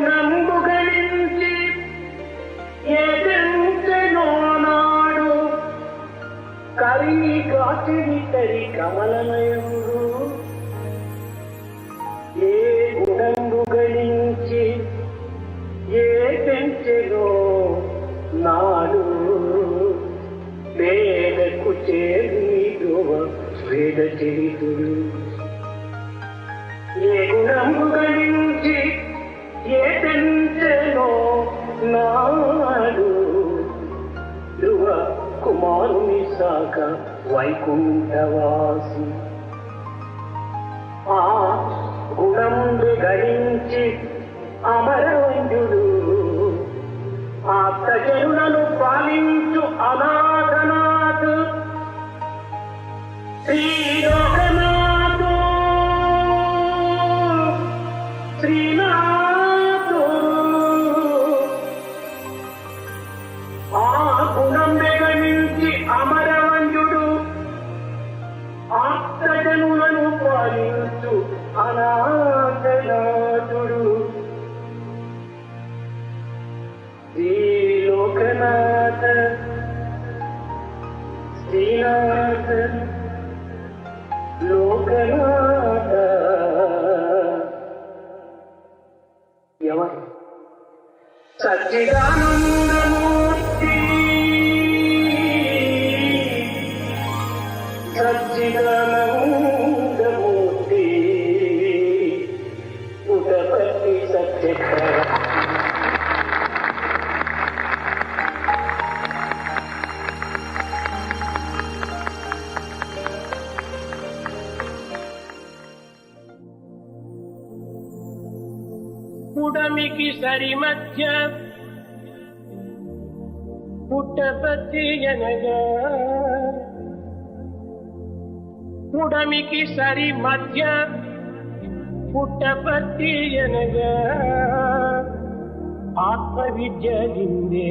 గుణంబు గణించి ఏదెంచెనో నాడు కరిగి కాచిడి తరి కమలనయుడు. ఏ గుణంబు గణించి ఏదెంచెనో నాడు వేదకు చేరువ వేద చరితుడు. ఏ గుణము గణించి ఏ తెంచెనో నాడు ధ్రువ కుమారుని సాక వైకుంఠవాసి. ఆ గుణంబు గణించి అమరవంజుడు ఆప్తజనులను పాలించు అనాథనాథ్ శ్రీలోకనాథ్ శ్రీనాథ్. ఆ గుణం గణించి అమరవంజుడు ఆప్తజనులను పాలించు అనాథనాథుడు. శ్రీలోకనాథ శ్రీనాథ లోకనాథ. ఎవరు? సచ్చిదానందమూర్తి సచ్చిదానందమూర్తి పుటపతి సత్యకర. పుడమికి సరి మధ్య పుట్టపతి అనగా పుడమికి సరి మధ్య పుట్టపతి అనగా ఆత్మ విద్య లిందే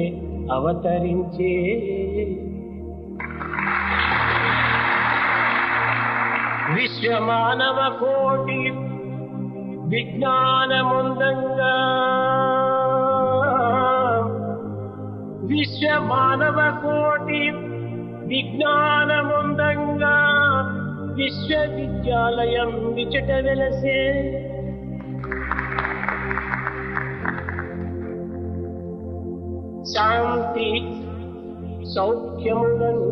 అవతరించే. విశ్వమానవ కోటి విజ్ఞానముందంగా విశ్వమానవ కోటి విజ్ఞానముందంగా విశ్వవిద్యాలయం విచట వెలసే. శాంతి సౌఖ్యములను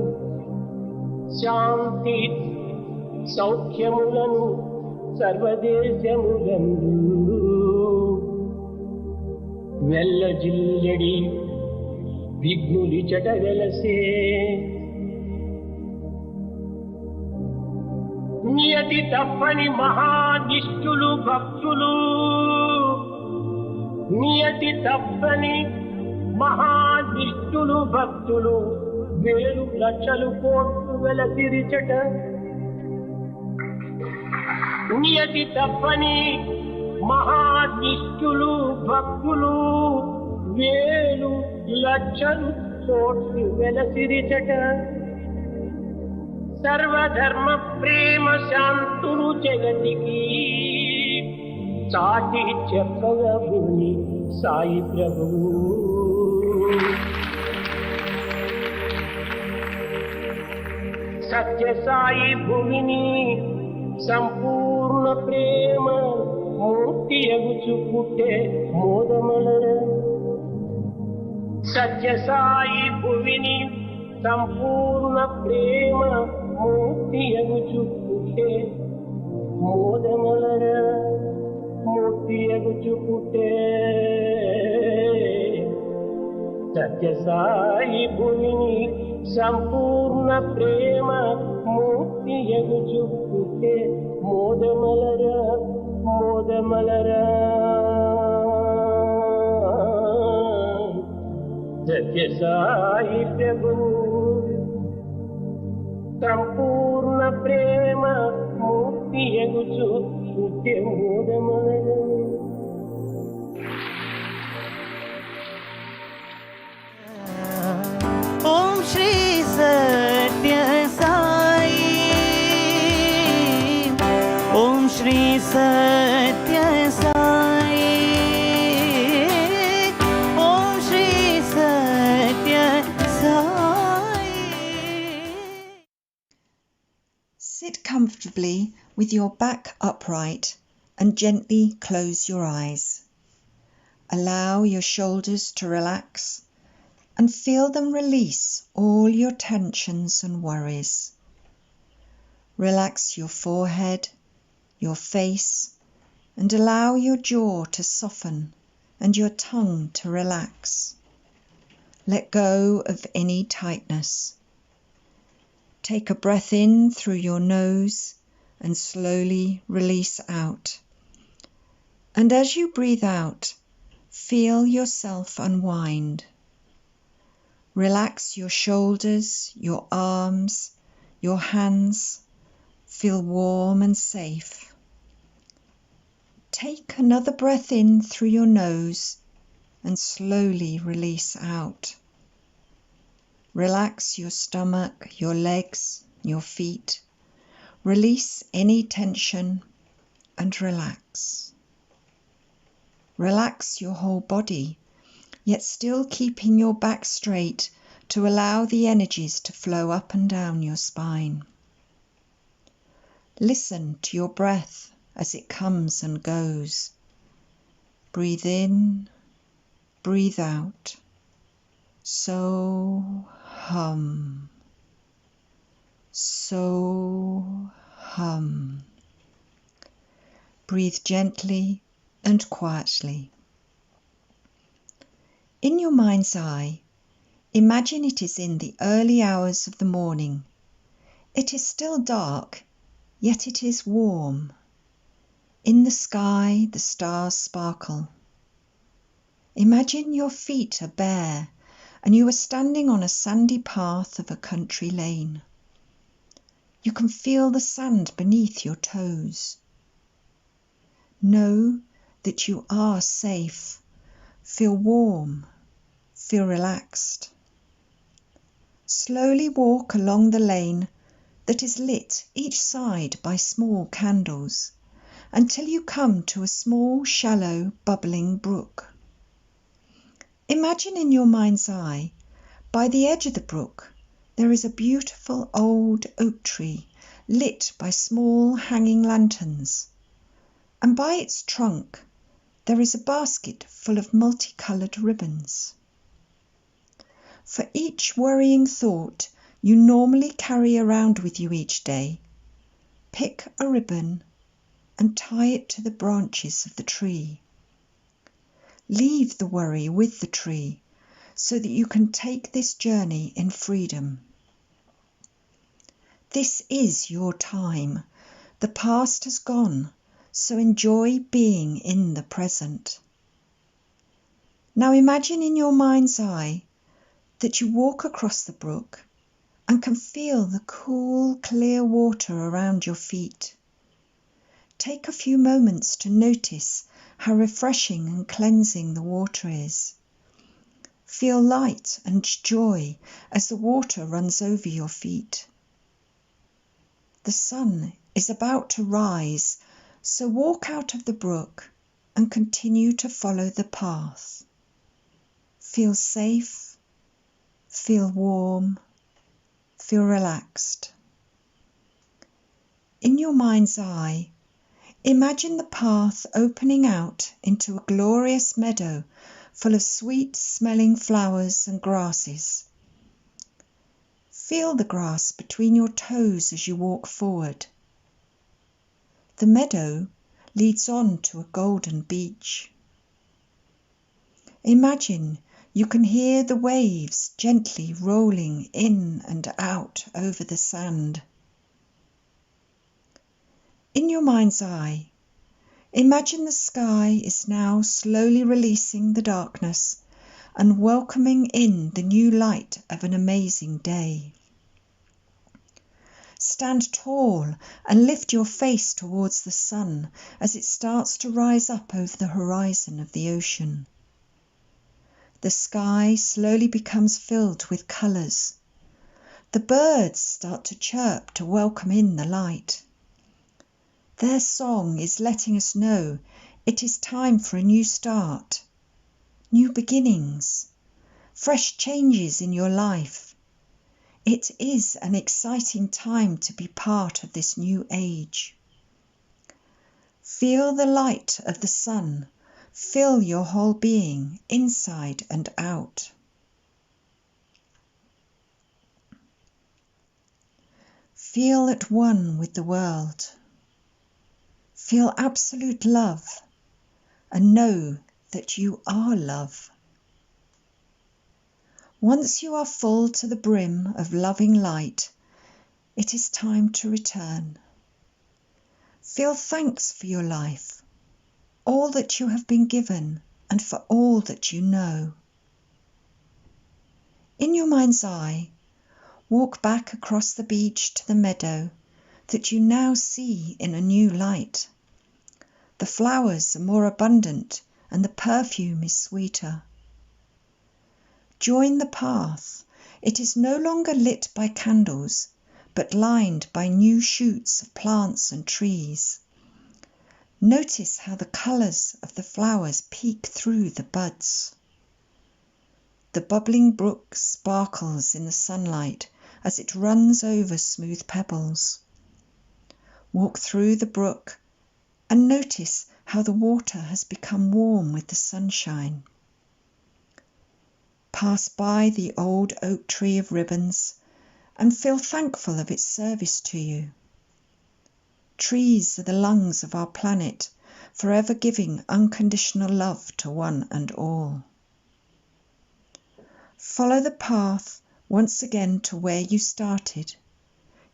శాంతి సౌఖ్యములను సర్వదేశములందు వెల్లజిల్లడి విఘ్నులిచట వెలసే. నియతి తప్పని మహానిష్ఠులు భక్తులు నియతి తప్పని మహానిష్ఠులు భక్తులు వేలు లక్షలు కోట్లు వెలసిరిచట. నియతి తప్పని మహానిష్ఠులు భక్తులు వేలు లక్షలు కోట్లు వెలసిరిచట. సర్వధర్మ ప్రేమ శాంతులు జగతికి చాటి చెప్పగా భూమి సాయి ప్రభువు. సత్య సాయి భూమిని సంపూర్ణ ప్రేమ మూర్తి ఎగుచు పుట్టే మోదమలర. సత్య సాయి భువిని సంపూర్ణ ప్రేమ మూర్తి ఎగుచు పుట్టే మోదమలర. మూర్తి ఎగుచు పుట్టే సత్య సాయి భువిని సంపూర్ణ ప్రేమ మూర్తి ఎగుచు పుట్టే మోదమలర మోదమలర. సత్య సాయి ప్రభు సంపూర్ణ ప్రేమ మూర్తి ఎగుచు పుట్టే మోదమలర. ఓం శ్రీ సత్య సాయి. ఓం శ్రీ సత్య Sai. Sit comfortably with your back upright and gently close your eyes. Allow your shoulders to relax and feel them release all your tensions and worries. Relax your forehead, your face, and allow your jaw to soften and your tongue to relax. Let go of any tightness. Take a breath in through your nose and slowly release out. And as you breathe out, feel yourself unwind. Relax your shoulders, your arms, your hands. Feel warm and safe. Take another breath in through your nose and slowly release out. Relax your stomach, your legs, your feet. Release any tension and relax. Relax your whole body, yet still keeping your back straight to allow the energies to flow up and down your spine. Listen to your breath as it comes and goes. Breathe in, breathe out. So hum. So hum. Breathe gently and quietly. In your mind's eye, imagine it is in the early hours of the morning. It is still dark, yet it is warm. In the sky, the stars sparkle. Imagine your feet are bare and you are standing on a sandy path of a country lane. You can feel the sand beneath your toes. Know that you are safe. Feel warm. Feel relaxed. Slowly walk along the lane that is lit each side by small candles until you come to a small, shallow, bubbling brook. Imagine in your mind's eye, by the edge of the brook, there is a beautiful old oak tree lit by small hanging lanterns, and by its trunk there is a basket full of multicoloured ribbons. For each worrying thought you normally carry around with you each day, pick a ribbon and tie it to the branches of the tree. Leave the worry with the tree so that you can take this journey in freedom. This is your time. The past has gone, so enjoy being in the present. Now imagine in your mind's eye that you walk across the brook and can feel the cool, clear water around your feet. Take a few moments to notice how refreshing and cleansing the water is. Feel light and joy as the water runs over your feet. The sun is about to rise, so walk out of the brook and continue to follow the path. Feel safe, feel warm, feel relaxed. In your mind's eye, imagine the path opening out into a glorious meadow full of sweet-smelling flowers and grasses. Feel the grass between your toes as you walk forward. The meadow leads on to a golden beach. Imagine you can hear the waves gently rolling in and out over the sand. In your mind's eye, imagine the sky is now slowly releasing the darkness and welcoming in the new light of an amazing day. Stand tall and lift your face towards the sun as it starts to rise up over the horizon of the ocean. The sky slowly becomes filled with colours. The birds start to chirp to welcome in the light. Their song is letting us know it is time for a new start, new beginnings, fresh changes in your life. It is an exciting time to be part of this new age. Feel the light of the sun fill your whole being, inside and out. Feel at one with the world. Feel absolute love and know that you are love. Once you are full to the brim of loving light, it is time to return. Feel thanks for your life, all that you have been given, and for all that you know. In your mind's eye, walk back across the beach to the meadow that you now see in a new light. The flowers are more abundant and the perfume is sweeter. Join the path. It is no longer lit by candles, but lined by new shoots of plants and trees. Notice how the colours of the flowers peek through the buds. The bubbling brook sparkles in the sunlight as it runs over smooth pebbles. Walk through the brook and notice how the water has become warm with the sunshine. Pass by the old oak tree of ribbons and feel thankful of its service to you. Trees are the lungs of our planet, forever giving unconditional love to one and all. Follow the path once again to where you started,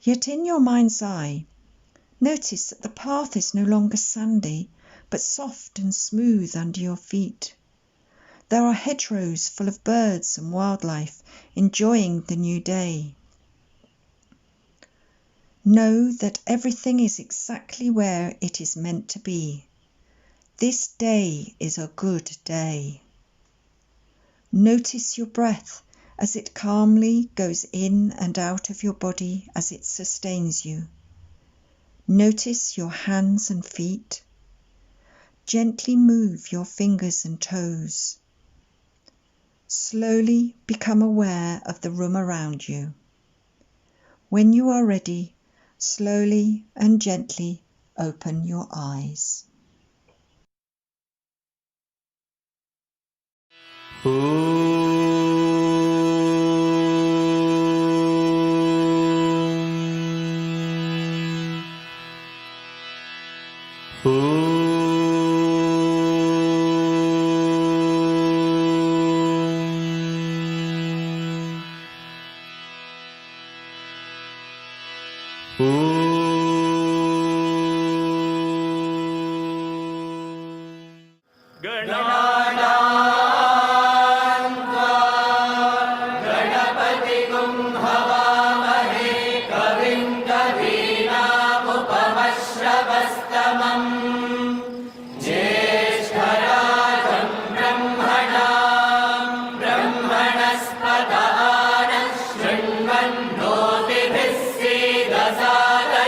yet in your mind's eye, notice that the path is no longer sandy, but soft and smooth under your feet. There are hedgerows full of birds and wildlife enjoying the new day. Know that everything is exactly where it is meant to be. This day is a good day. Notice your breath as it calmly goes in and out of your body as it sustains you. Notice your hands and feet. Gently move your fingers and toes. Slowly become aware of the room around you. When you are ready, slowly and gently open your eyes. ब्रह्मणस्पदानः शृण्वन्नोतिभिः सीदसादनम्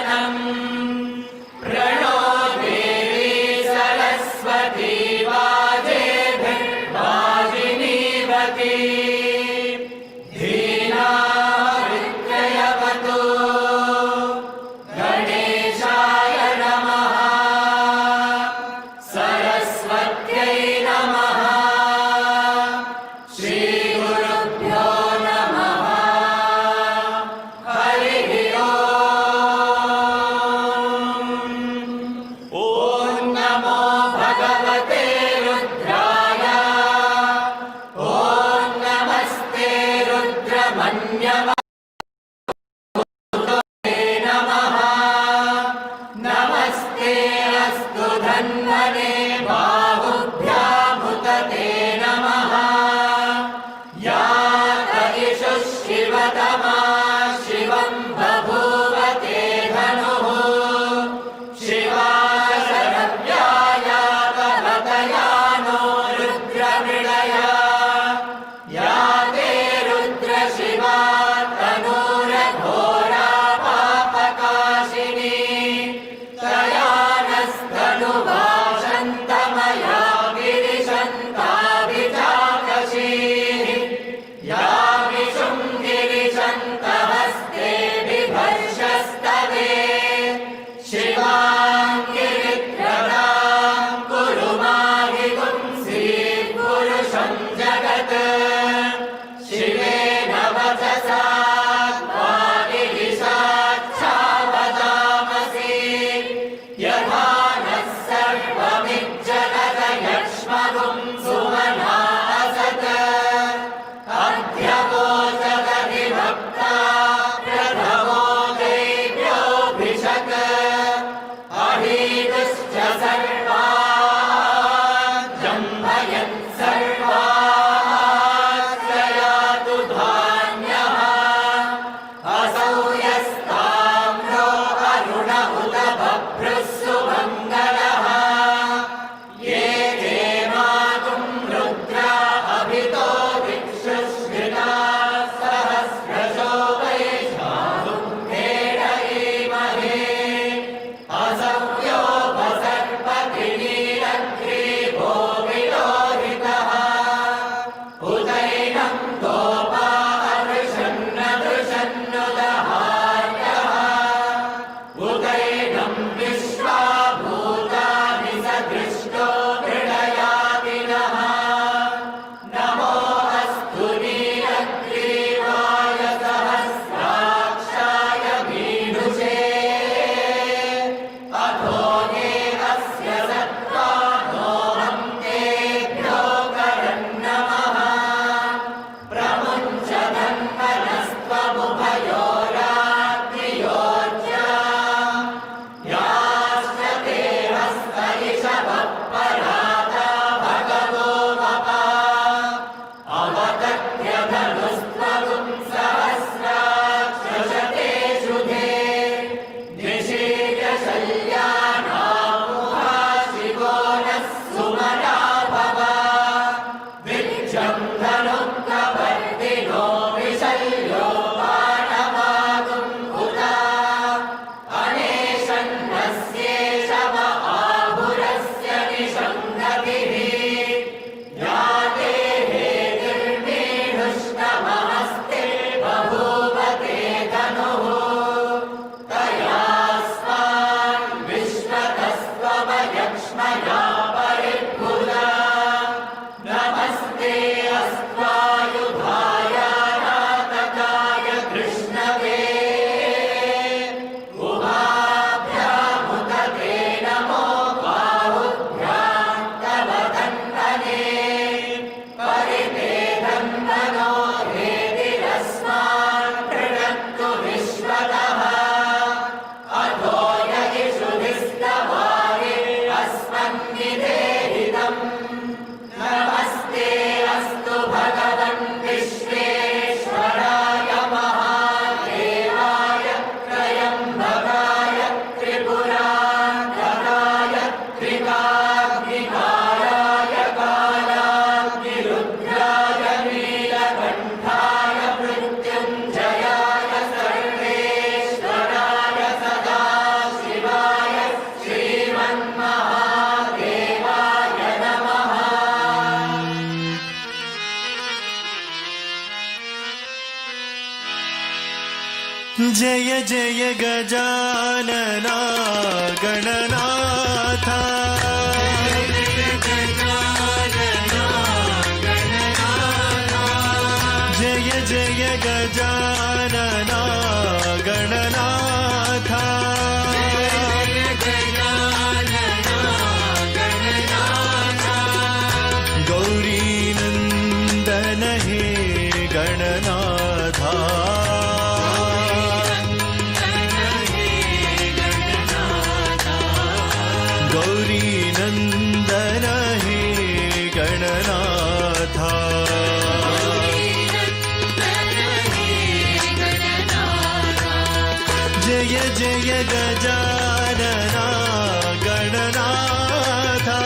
जय जय गजानना गणनाथा जय जय गजानना गणनाथा गौरी नंदन हे गणनाथा गौरी नंदन हे गणनाथा जय जय गजानना गणनाथा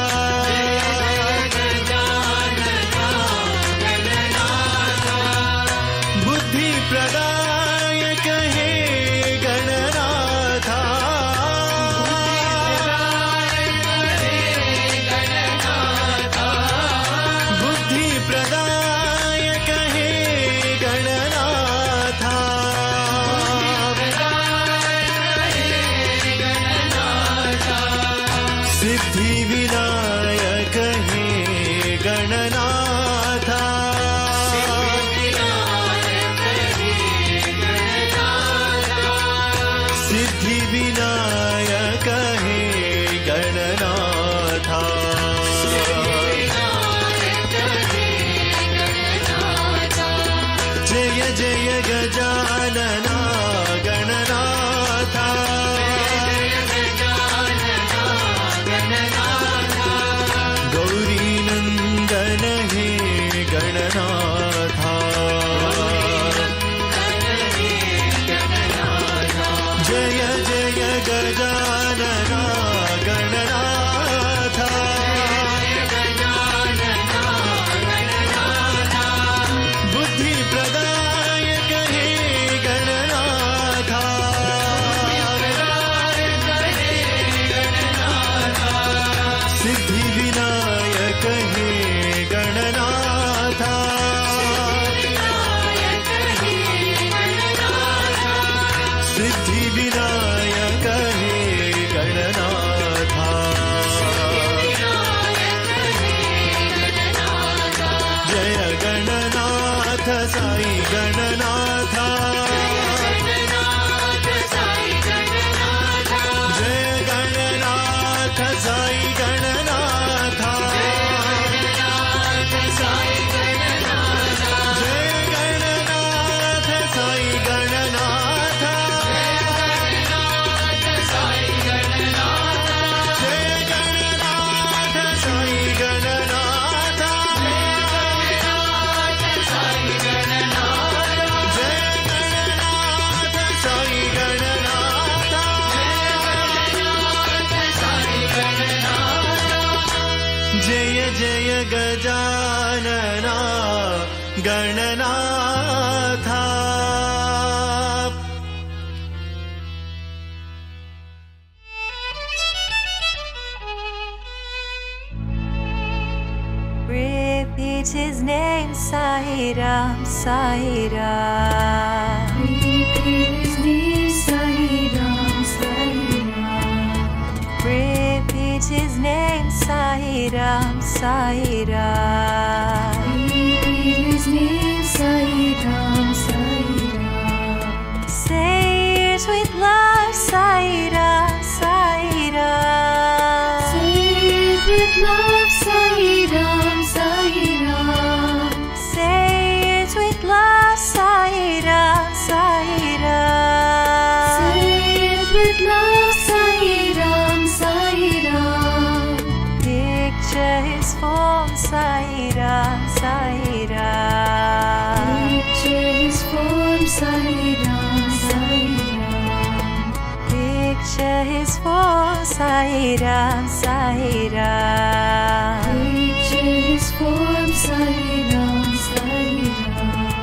बुद्धि प्रदायक हे गणनाथा बुद्धि प्रदायक हे गणनाथा सिद्धि विनायक हे गणनाथा सिद्धि विनायक हे गणनाथा जय जय गजानना गणनाथा गौरी नंदन हे गणनाथा जय जय गजानना गणनाथा बुद्धि प्रदायक हे गणनाथा सिद्धि विनायक हे गणनाथा सिद्धि विनायक हे गणनाथा जय गणनाथ साई गणनाथा जय गणनाथ साई गणनाथा जय गणनाथ साई गणनाथा जय गणनाथ साई गणनाथा जय जय Gajanana Gananatha Repeat his name, Sai Ram, Sai Ram. Repeat his name, Sai Ram, Sai Ram. Repeat his name, Sai Ram, Sai Ram. Repeat his name, Sai Ram, Sai Ram. Say it with love, Sai Ram, Sai Ram. Say it with love, Sai Ram, Sai Ram. Say it with love, Sai Ram, Sai Ram. Say it with love, Sai Ram, Sai Ram. Picture his form, Sai Ram, Sai Ram. Picture his form, Sai Ram, Sai Ram. Picture his form, Sai Ram, Sai Ram. Picture his form, Sai Ram, Sai Ram.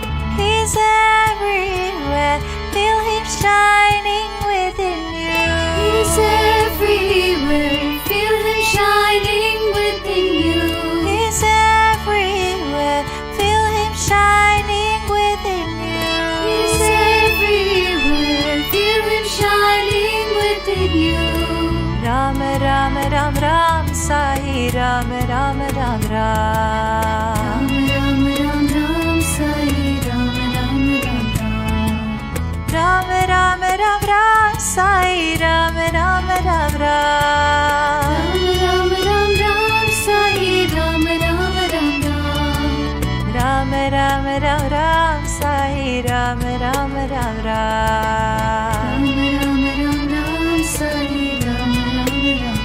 He's everywhere, feel him shining within you. He's everywhere, feel him shining within you. He's everywhere, feel him shining within you. He's everywhere, Ram Ram Sai Ram Ram Ram Ram Ram Ram Ram Sai Ram Ram Ram Ram Ram Ram Ram Ram Sai Ram Ram Ram Ram Ram Ram Ram Sai Ram Ram Ram Ram Ram Ram Ram Ram Sai Ram Ram Ram Ram Ram Ram Ram Sai Ram Ram Ram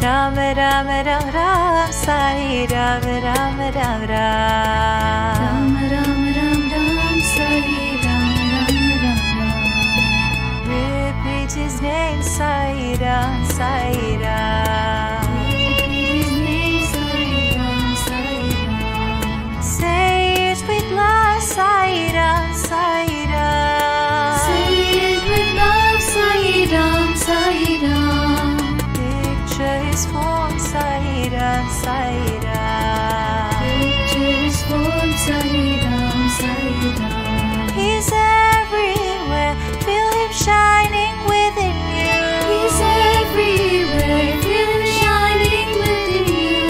Ram Ram Ram Ram Sai Ram Ram Ram Ram Ram Ram Ram Sai Ram Ram Ram Repeat his name Sai Ram Sai Ram Say it with love Sai Ram Sai Ram Say it with love Sai Ram Sai Ram Picture his form Sai Ram Sai Ram Picture his form Sai Ram Sai Ram He's everywhere, feel him shining within you. He's everywhere, feel him shining within you.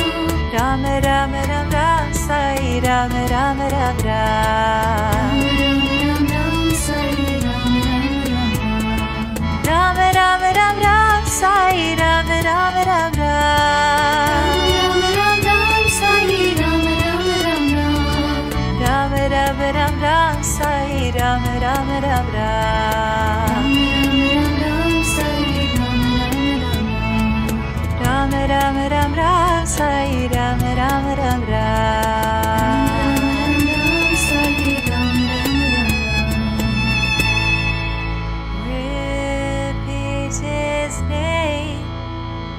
Ram Ram Ram Ram Sai Ram Ram Ram Ram Ram Ram Ram Sai Ram Ram Ram Ram Ram Ram Ram Sai Ram Ram Ram Ram Ram Ram Ram Sai Ram Ram Ram Ram Ram Ram Ram Sai Ram Ram Ram Ram Ram Ram Ram Ram Sai Ram Ram Ram Ram Repeat his name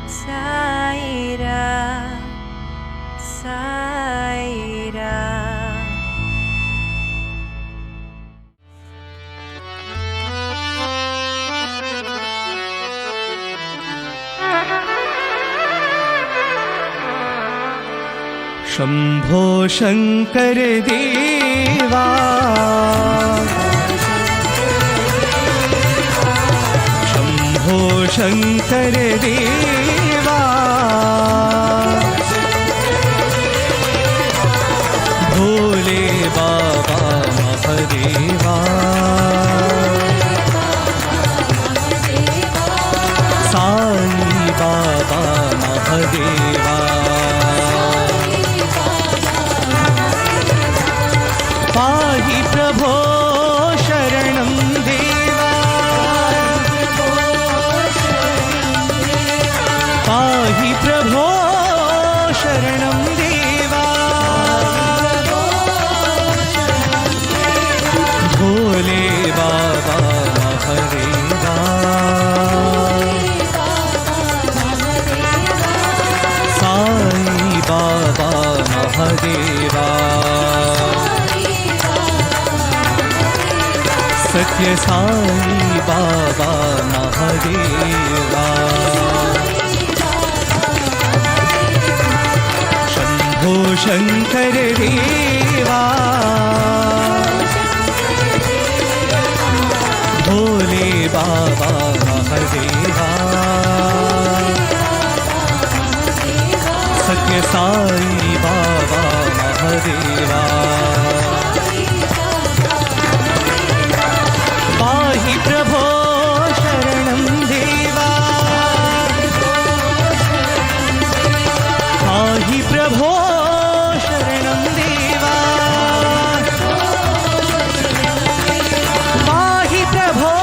Sai Ram Sai Ram Shambho Shankar देवा शम्भो शङ्कर देवा भोले बाबा महादेवा साई बाबा महादेवा पाहि प्रभो शरणं देवा पाहि प्रभो शरणं देवा भोले बाबा महादेवा साई बाबा महादेवा सत्य साई बाबा महादेवा शंभो शंकर देवा भोले बाबा महादेवा सत्य साई बाबा महादेवा पाहि प्रभो शरणं देवा पाहि प्रभो शरणं देवा पाहि प्रभो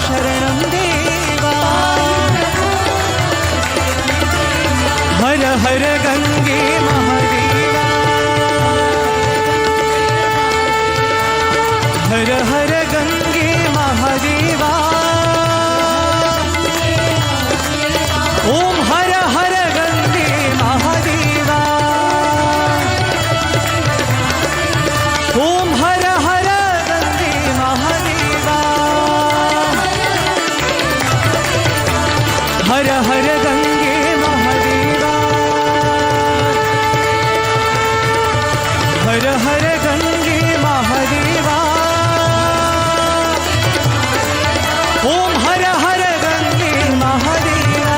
शरणं देवा हर हर गंगे महादेवा हर हर गंगे महादेवा ओम हर हर गंगे महादेवा ओम हर हर गंगे महादेवा हर हर गंगे महादेवा हर हर गंगे महादेवा ओम हर हर Gange Mahadeva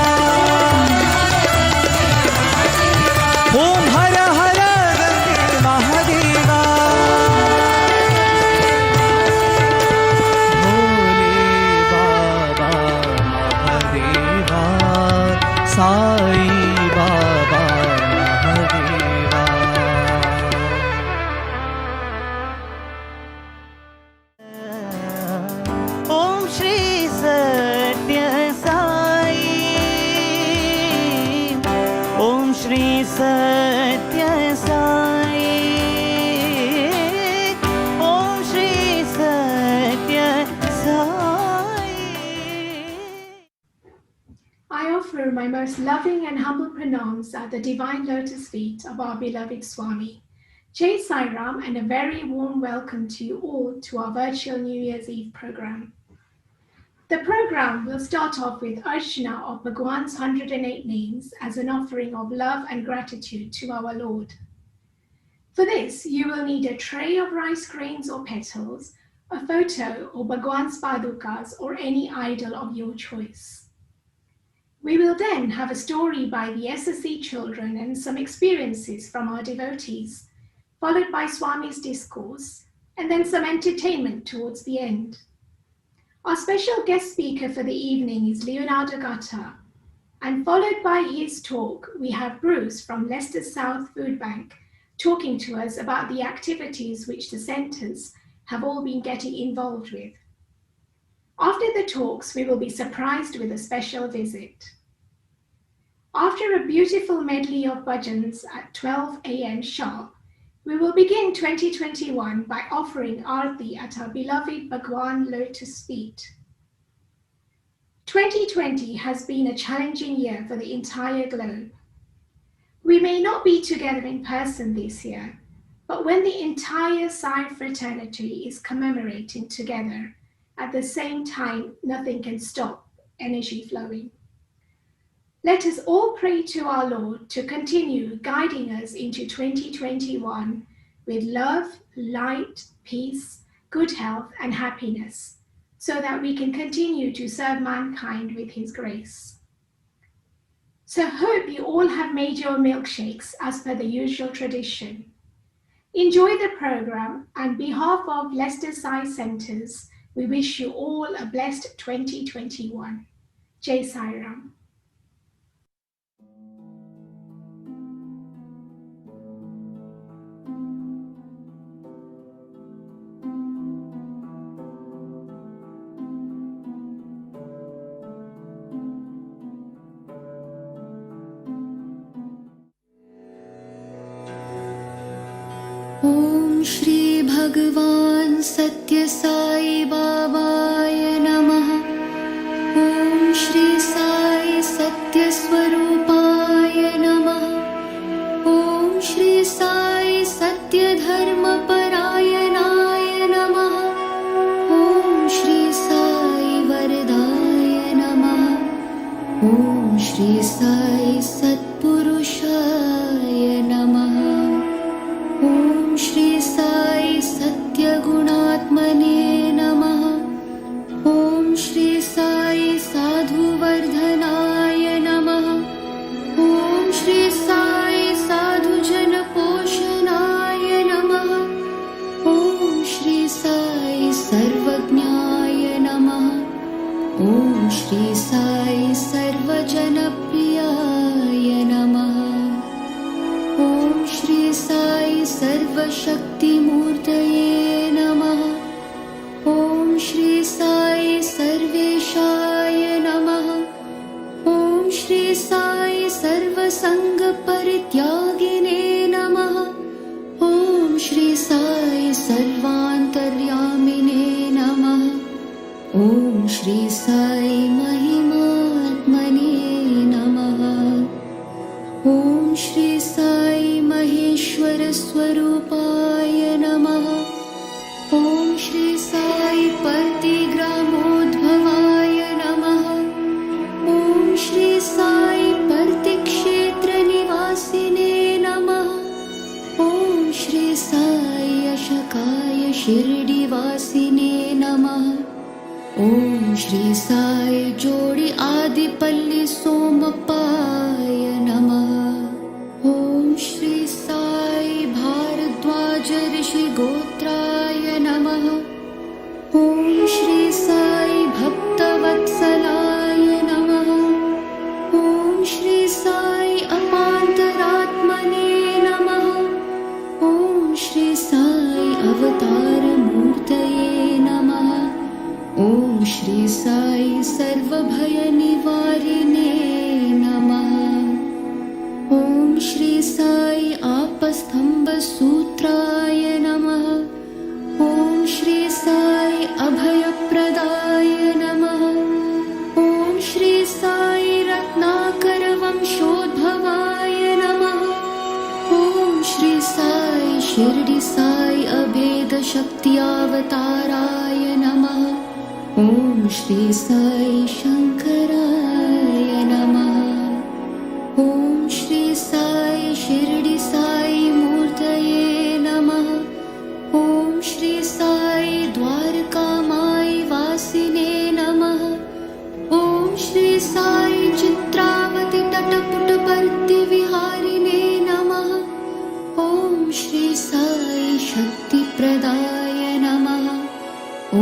offer my most loving and humble pranams at the divine lotus feet of our beloved Swami. Jai Sai Ram, and a very warm welcome to you all to our virtual New Year's Eve program. The program will start off with Archana of Bhagawan's 108 names as an offering of love and gratitude to our Lord. For this, you will need a tray of rice grains or petals, a photo or Bhagawan's padukas or any idol of your choice. We will then have a story by the SSE children and some experiences from our devotees, followed by Swami's discourse, and then some entertainment towards the end. Our special guest speaker for the evening is Leonardo, and followed by his talk, we have Bruce from Leicester South Food Bank talking to us about the activities which the centres have all been getting involved with. After the talks, we will be surprised with a special visit. After a beautiful medley of bhajans at 12 a.m. sharp, we will begin 2021 by offering Aarti at our beloved Bhagawan lotus feet. 2020 has been a challenging year for the entire globe. We may not be together in person this year, but when the entire Sai fraternity is commemorating together, at the same time, nothing can stop energy flowing. Let us all pray to our Lord to continue guiding us into 2021 with love, light, peace, good health, and happiness, so that we can continue to serve mankind with His grace. So hope you all have made your milkshakes as per the usual tradition. Enjoy the program, and on behalf of Leicester Sai Centres, we wish you all a blessed 2021. Jai Sai Ram. ॐ श्री भगवान सत्य साई बाबाय नमः। ॐ श्री साई सत्य स्वरूपाय नमः। ॐ श्री साई सत्य धर्म परायणाय नमः। ॐ श्री साई वरदाय नमः। ॐ श्री साई सत्पुरुषाय नमः। ॐ श्री साई सत्यगुणात्मने नमः। ॐ श्री साई साधुवर्धनाय नमः। ॐ श्री साई साधुजनपोषणाय नमः। ॐ श्री साई सर्वज्ञाय नमः। ॐ श्री साई सर्वजनप्रियाय नमः। ॐ श्री साई सर्वशक्तिमूर्तये नमः। ॐ श्री साई सर्वेशाय नमः। ॐ श्री साई सर्वसङ्गपरित्यागिने नमः। ॐ श्री साई सर्वान्तर्यामिने नमः। ॐ श्री साई महिमात्मने नमः। ॐ श्री साई महेश्वर स्वरूपाय नमः। ॐ श्री साई प्रतिग्रामोद्भवाय नमः। ॐ श्री साई प्रतिक्षेत्रनिवासिने नमः। ॐ श्री साई अशकाय शिरडिवासिने नमः। ॐ श्री साई जोडि आदिपल्ली सोमपाय नमः। ॐ श्री साई भारद्वाज ऋषि गोत्राय नमः। ॐ श्री साई भक्तवत्सलाय नमः। ॐ श्री साई अपान्तरात्मने नमः। ॐ श्री साई अवतारमूर्तये नमः। ॐ श्री साई सर्वभयनिवारिणे नमः। ॐ श्री साई आपस्तम्भसूत्राय नमः। ॐ श्री साई अभयप्रदाय नमः। ॐ श्री साई रत्नाकराय शिरडी साई अभेद शक्त्यावताराय नमः। ॐ श्री साई शंकराय नमः। ॐ श्री साई शिरडी साई मूर्तये नमः। ॐ श्री साई द्वारकामाई वासिने नमः। ॐ श्री साई चित्रावती तटपुटवर्ती विहारिणे नमः। ॐ श्री साई शक्तिप्रदाय नमः। ॐ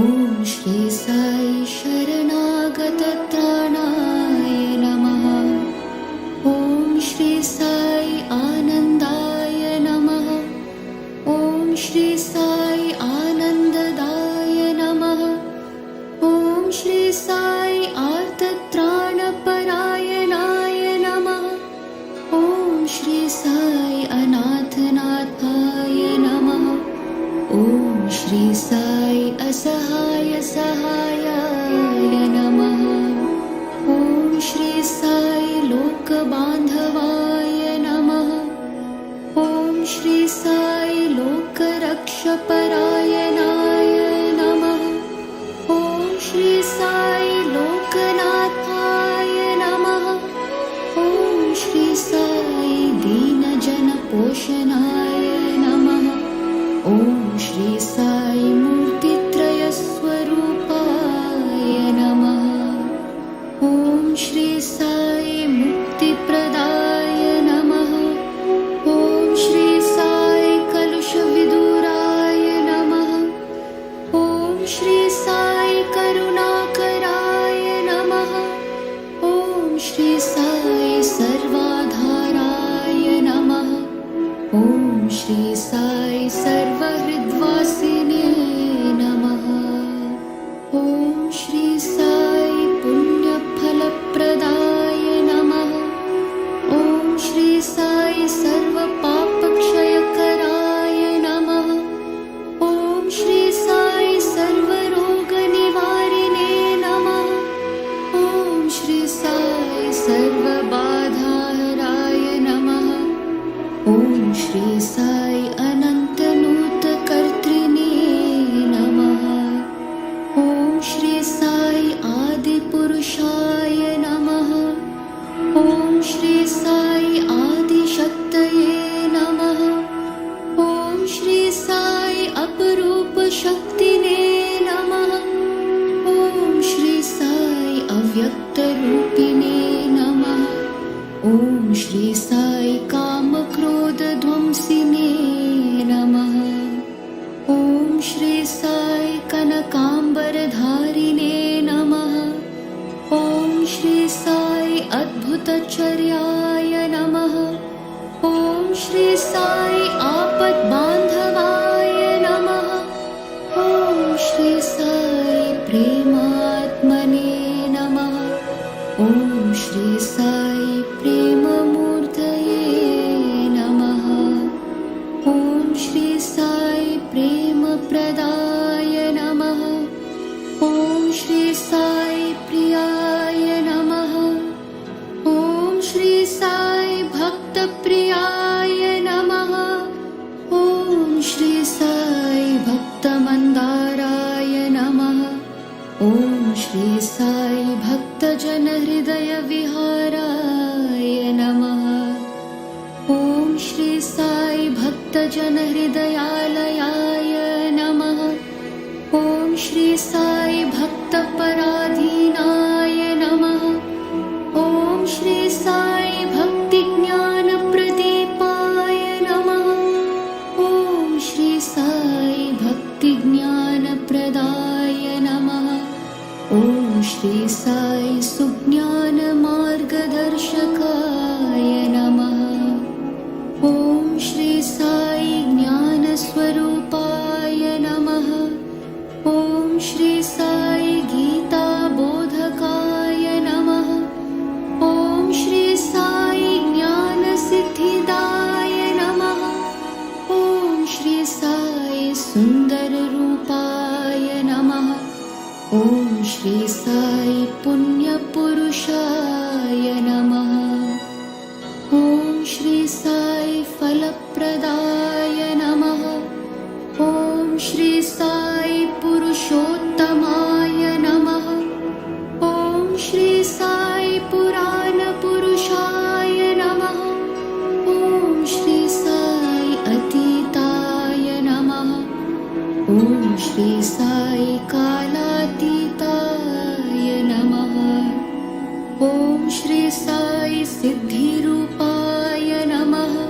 श्री साई शरणागतत्राणाय नमः। ॐ श्री साई आनन्दाय नमः। ॐ श्री साई आनन्ददाय नमः। ॐ श्री साई आर्तत्राणपरायणाय नमः। ॐ श्री साई अनाथनाथाय नमः। ॐ श्री साई असहाय सहायाय नमः। ॐ श्री साई लोकबान्धवाय नमः। ॐ श्री साई लोकरक्षपरायणाय नमः। ॐ श्री साई लोकनाथाय नमः। ॐ श्री साई दीनजनपोषणाय नमः। ॐ श्री साई मूर्तित्रयस्वरूपाय नमः। ॐ श्री साई मुक्तिप्रदाय नमः। ॐ श्री साई कलुषविदूराय नमः। ॐ श्री साई करुणाकराय नमः। ॐ श्री साई सर्वाधाराय नमः। ॐ श्री साई सर्वहृद्वासिने नमः। ॐ श्री साई पुण्यफलप्रदाय नमः। ॐ श्री साई सर्वपापक्षयकराय नमः। ॐ श्री साई सर्वरोगनिवारिणे नमः। ॐ श्री साई सर्वबाधाहराय नमः। ॐ श्री साई अनन्तनूतकर्त्रिणे नमः। ॐ श्री साई आदिपुरुषाय नमः। ॐ श्री साई आदिशक्तये नमः। ॐ श्री साई अपरूपशक्तिने नमः। ॐ श्री साई अव्यक्तरूपिणे नमः। ॐ श्री साई कामक्रोधध्वंसिने नमः। ॐ श्री साई कनकाम्बरधारिणे नमः। ॐ श्री साई अद्भुतचर्याय नमः। ॐ श्री साई आपद्बान्धवाय नमः। ॐ श्री साई प्रेमात्मने नमः। ॐ श्री साई प्रेममूर्तये नमः। ॐ श्री साई प्रेमप्रदाय नमः। ॐ श्री साई प्रियाय नमः। ॐ श्री साई भक्तप्रियाय नमः। ॐ श्री साई भक्तमन्दाराय नमः। ॐ श्री साई भक्तजनहृदयविहाराय नमः। ॐ श्री साई भक्तजनहृदयालयाय नमः। ॐ श्री साई भक्तपराधीनाय नमः। ॐ श्री साई भक्तिज्ञानप्रदीपाय नमः। ॐ श्री साई भक्तिज्ञानप्रदाय नमः। ॐ श्री साई सुज्ञानमार्गदर्शकाय नमः। ॐ श्री साई ज्ञानस्वरूपाय नमः। ॐ श्री साई गीताबोधकाय नमः। ॐ श्री साई ज्ञानसिद्धिदाय नमः। ॐ श्री साई सुन्दररूपाय नमः। ॐ श्री साई पुण्यपुरुषाय नमः। ॐ श्री साई फलप्रदाय नमः। Shri Sai Purana Purushaya Namaha. Om Shri Sai Atitaya Namaha. Om Shri Sai Kalatitaya Namaha. Om Shri Sai Siddhirupaya Namaha.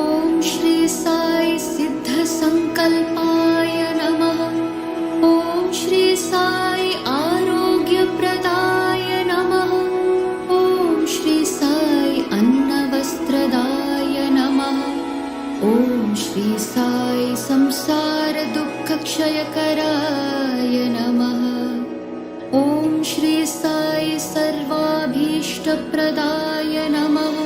Om Shri Sai Siddha Sankalpaya Namaha. Om Shri Sai Arogya Pradaya Namaha. Om Shri Sai Annavastradaya Namaha. Om Shri Sai Samsara Dukkha Kshayakaraya Namaha. Om Shri Sai Sarvabhishta Pradaya Namaha.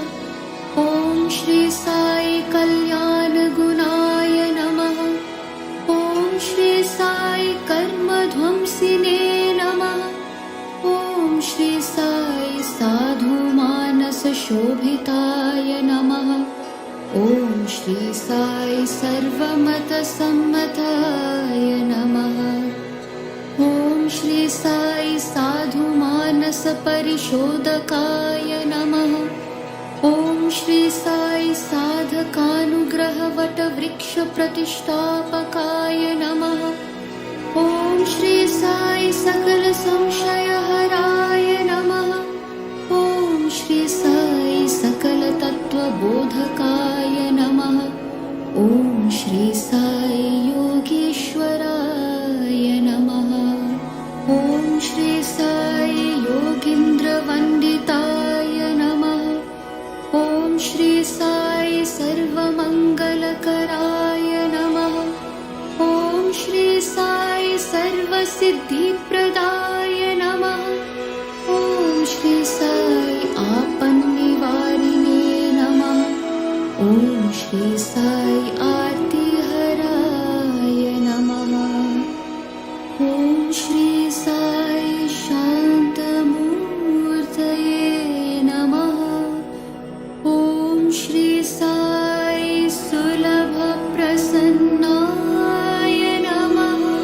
Om Shri Sai Kalyana Gunaya Namaha. Om Shri Sai Karma Dhvamsine Namaha. Om Shri Sai Sadhu Manasa Shobhitaya Namaha. Om Shri Sai Sarvamata Sammataya Namaha. Om Shri Sai Sadhu Manasa Parishodakaya Namaha. Om Shri Sai Sadhakanugraha Vata Vriksha Pratishtapakaya Namaha. Om Shri Sai Sakala Samshaya Haraya Namaha. Om Shri Sai Sakala Tattva Bodhakaya Namaha. Om Shri Sai Yogeshwaraya Namaha. Om Shri Sai Yogindra Vanditaya Namaha. Om Shri Sai Sarvamangalakaraya Namaha. Om Shri Sai Sarvasiddhipradaya Namaha. Om Shri Sai Apannivarine Namaha. Om Shri Sai Artiharaya Namaha. Om Shri Sai Shantamurtaye Namaha. Om Shri Sai Sulabha Prasannaya Namaha.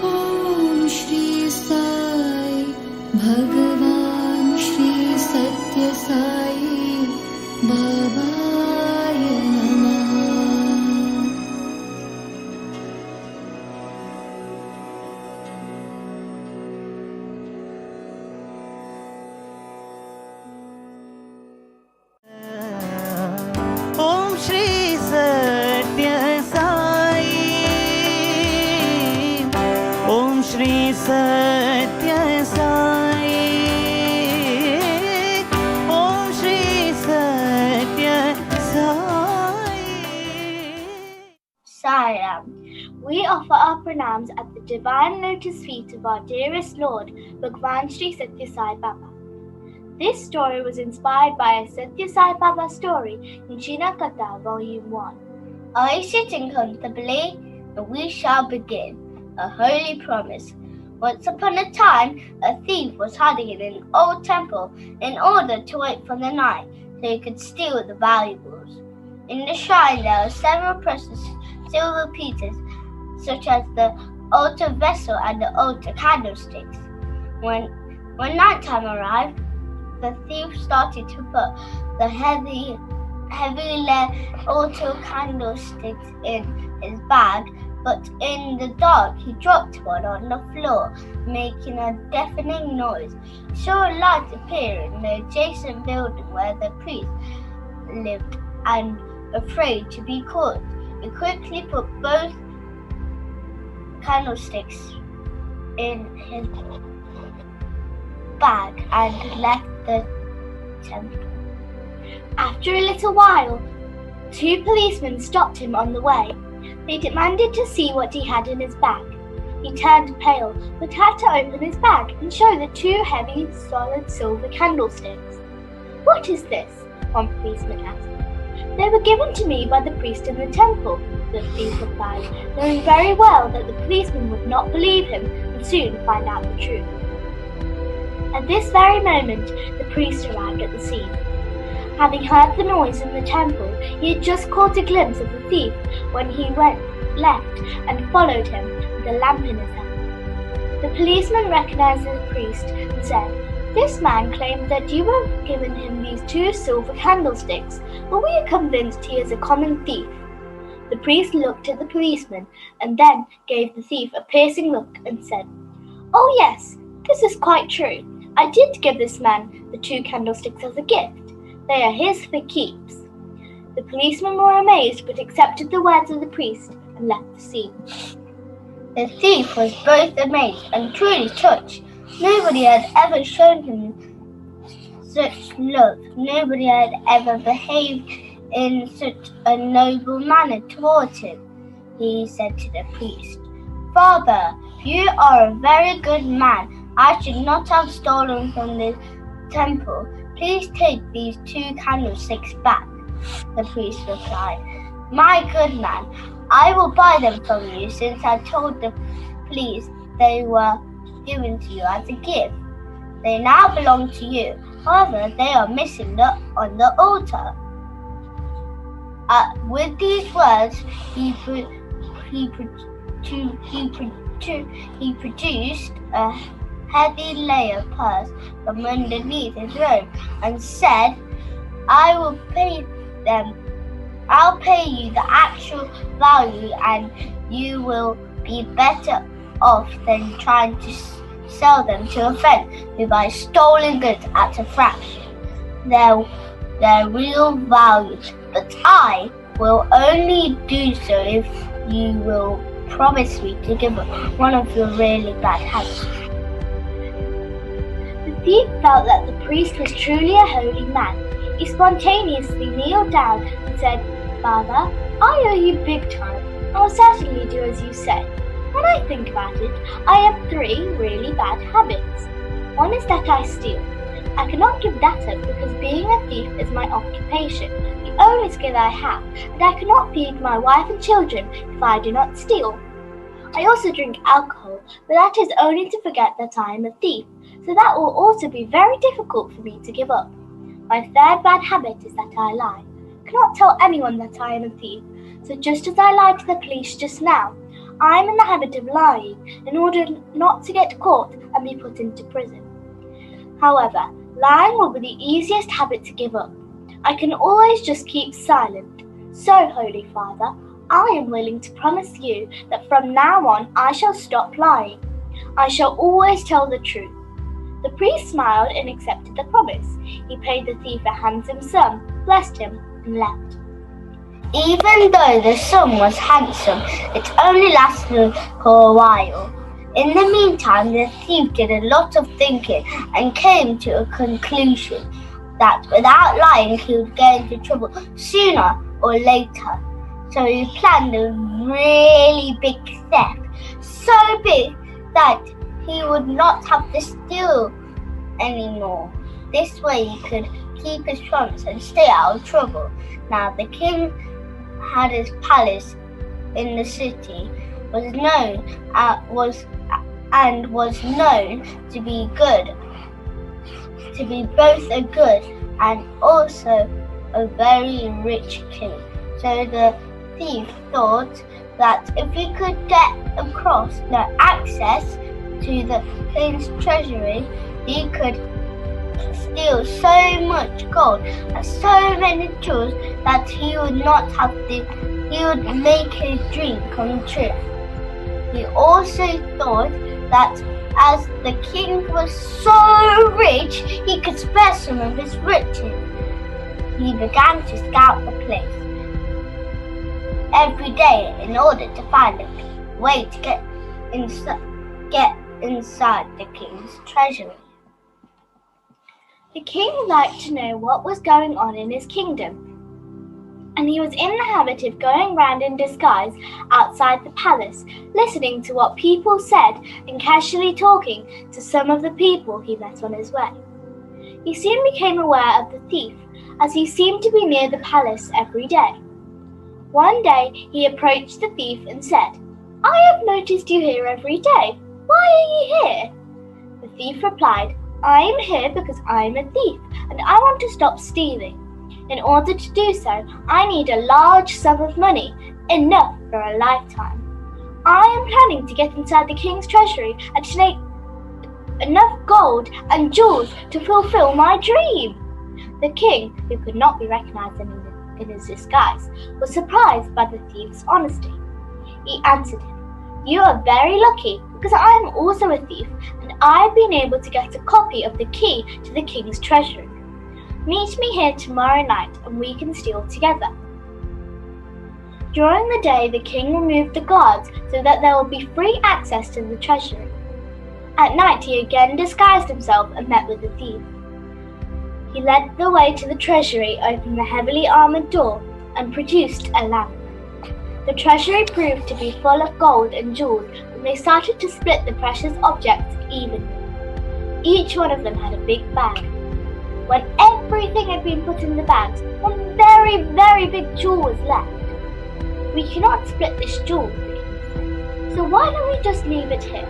Om Shri Sai Bhagawan Shri Sathya Sai Babaya Namaha. Om Shri Sathya Sai. Om Shri Sathya Sai. Om Shri Sathya Sai. Sairam. We offer our pranams at the divine lotus feet of our dearest Lord, Bhagawan Shri Sathya Sai Baba. This story was inspired by a Sathya Sai Baba story in China Katha, Volume 1. I sit comfortably, and we shall begin. A holy promise. Once upon a time, a thief was hiding in an old temple in order to wait for the night so he could steal the valuables. In the shrine there were several precious silver pieces, such as the altar vessel and the altar candlesticks. When night time arrived, the thief started to put the heavy altar candlesticks in his bag, but in the dark he dropped one on the floor, making a deafening noise. He saw a light appear in the adjacent building where the priest lived, and afraid to be caught, he quickly put both candlesticks in his bag and left the temple. After a little while, two policemen stopped him on the way. They demanded to see what he had in his bag. He turned pale, but had to open his bag and show the two heavy, solid silver candlesticks. "What is this?" one policeman asked. "They were given to me by the priest in the temple," the thief replied, knowing very well that the policeman would not believe him and soon find out the truth. At this very moment, the priest arrived at the scene. Having heard the noise in the temple, he had just caught a glimpse of the thief when he left and followed him with a lamp in his hand. The policeman recognized the priest and said, "This man claimed that you have given him these 2 silver candlesticks, but we are convinced he is a common thief." The priest looked at the policeman and then gave the thief a piercing look and said, "Oh yes, this is quite true. I did give this man the 2 candlesticks as a gift. They are his for keeps." The policemen were amazed but accepted the words of the priest and left the scene. The thief was both amazed and truly touched. Nobody had ever shown him such love. Nobody had ever behaved in such a noble manner towards him. He said to the priest, "Father, you are a very good man. I should not have stolen from the temple. Please take these 2 candlesticks back." The priest replied, "My good man, I will buy them from you since I told the police they were given to you as a gift. They now belong to you. However, they are missing on the altar." With these words, he produced a heavy layer purse from underneath his robe and said, I'll pay you the actual value and you will be better off than trying to sell them to a friend who buys stolen goods at a fraction their real value. But I will only do so if you will promise me to give up one of your really bad habits. The thief felt that the priest was truly a holy man. He spontaneously kneeled down and said, "Father, I owe you big time. I will certainly do as you say. When I think about it, I have 3 really bad habits. One is that I steal. I cannot give that up because being a thief is my occupation, the only skill I have, and I cannot feed my wife and children if I do not steal. I also drink alcohol, but that is only to forget that I am a thief, so that will also be very difficult for me to give up. My 3rd bad habit is that I lie. I cannot tell anyone that I am a thief, so just as I lied to the police just now, I am in the habit of lying in order not to get caught and be put into prison. However, lying will be the easiest habit to give up. I can always just keep silent. So, Holy Father, I am willing to promise you that from now on I shall stop lying. I shall always tell the truth." The priest smiled and accepted the promise. He paid the thief a handsome sum, blessed him, and left. Even though the sum was handsome, it only lasted for a while. In the meantime, the thief did a lot of thinking and came to a conclusion that without lying he would get into trouble sooner or later. So he planned a really big theft, so big that he would not have to steal anymore. This way he could keep his promise and stay out of trouble. Now the king had his palace in the city, was known to be good, to be both a good and also a very rich king. So the thief thought that if he could get access to the king's treasury, he could steal so much gold and so many jewels that he would make his dream come true. He also thought that as the king was so rich, he could spare some of his riches. He began to scout the place every day in order to find a way to get inside the king's treasury. The king liked to know what was going on in his kingdom, and he was in the habit of going round in disguise outside the palace, listening to what people said and casually talking to some of the people he met on his way. He soon became aware of the thief, as he seemed to be near the palace every day. One day he approached the thief and said, "I have noticed you here every day. Why are you here?" The thief replied, "I am here because I am a thief and I want to stop stealing. In order to do so, I need a large sum of money, enough for a lifetime. I am planning to get inside the king's treasury and take enough gold and jewels to fulfill my dream. The king, who could not be recognized in his disguise, was surprised by the thief's honesty. He answered him, "You are very lucky, because I am also a thief, and I have been able to get a copy of the key to the king's treasury. Meet me here tomorrow night, and we can steal together." During the day, the king removed the guards so that there would be free access to the treasury. At night, he again disguised himself and met with the thief. He led the way to the treasury, opened the heavily armoured door, and produced a lamp. The treasury proved to be full of gold and jewels, and they started to split the precious objects evenly. Each one of them had a big bag. When everything had been put in the bags, one very, very big jewel was left. "We cannot split this jewel," the king said, "so why don't we just leave it here?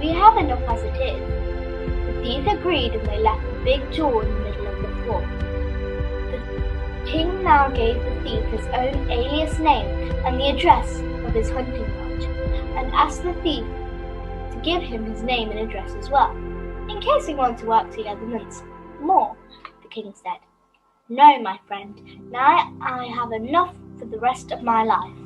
We have enough as it is." The thief agreed, and they left the big jewel in the middle of the floor. The king now gave the thief his own alias name and the address of his hunting lodge, and asked the thief to give him his name and address as well, in case we want to work together once more. The king said, "No, my friend, now I have enough for the rest of my life.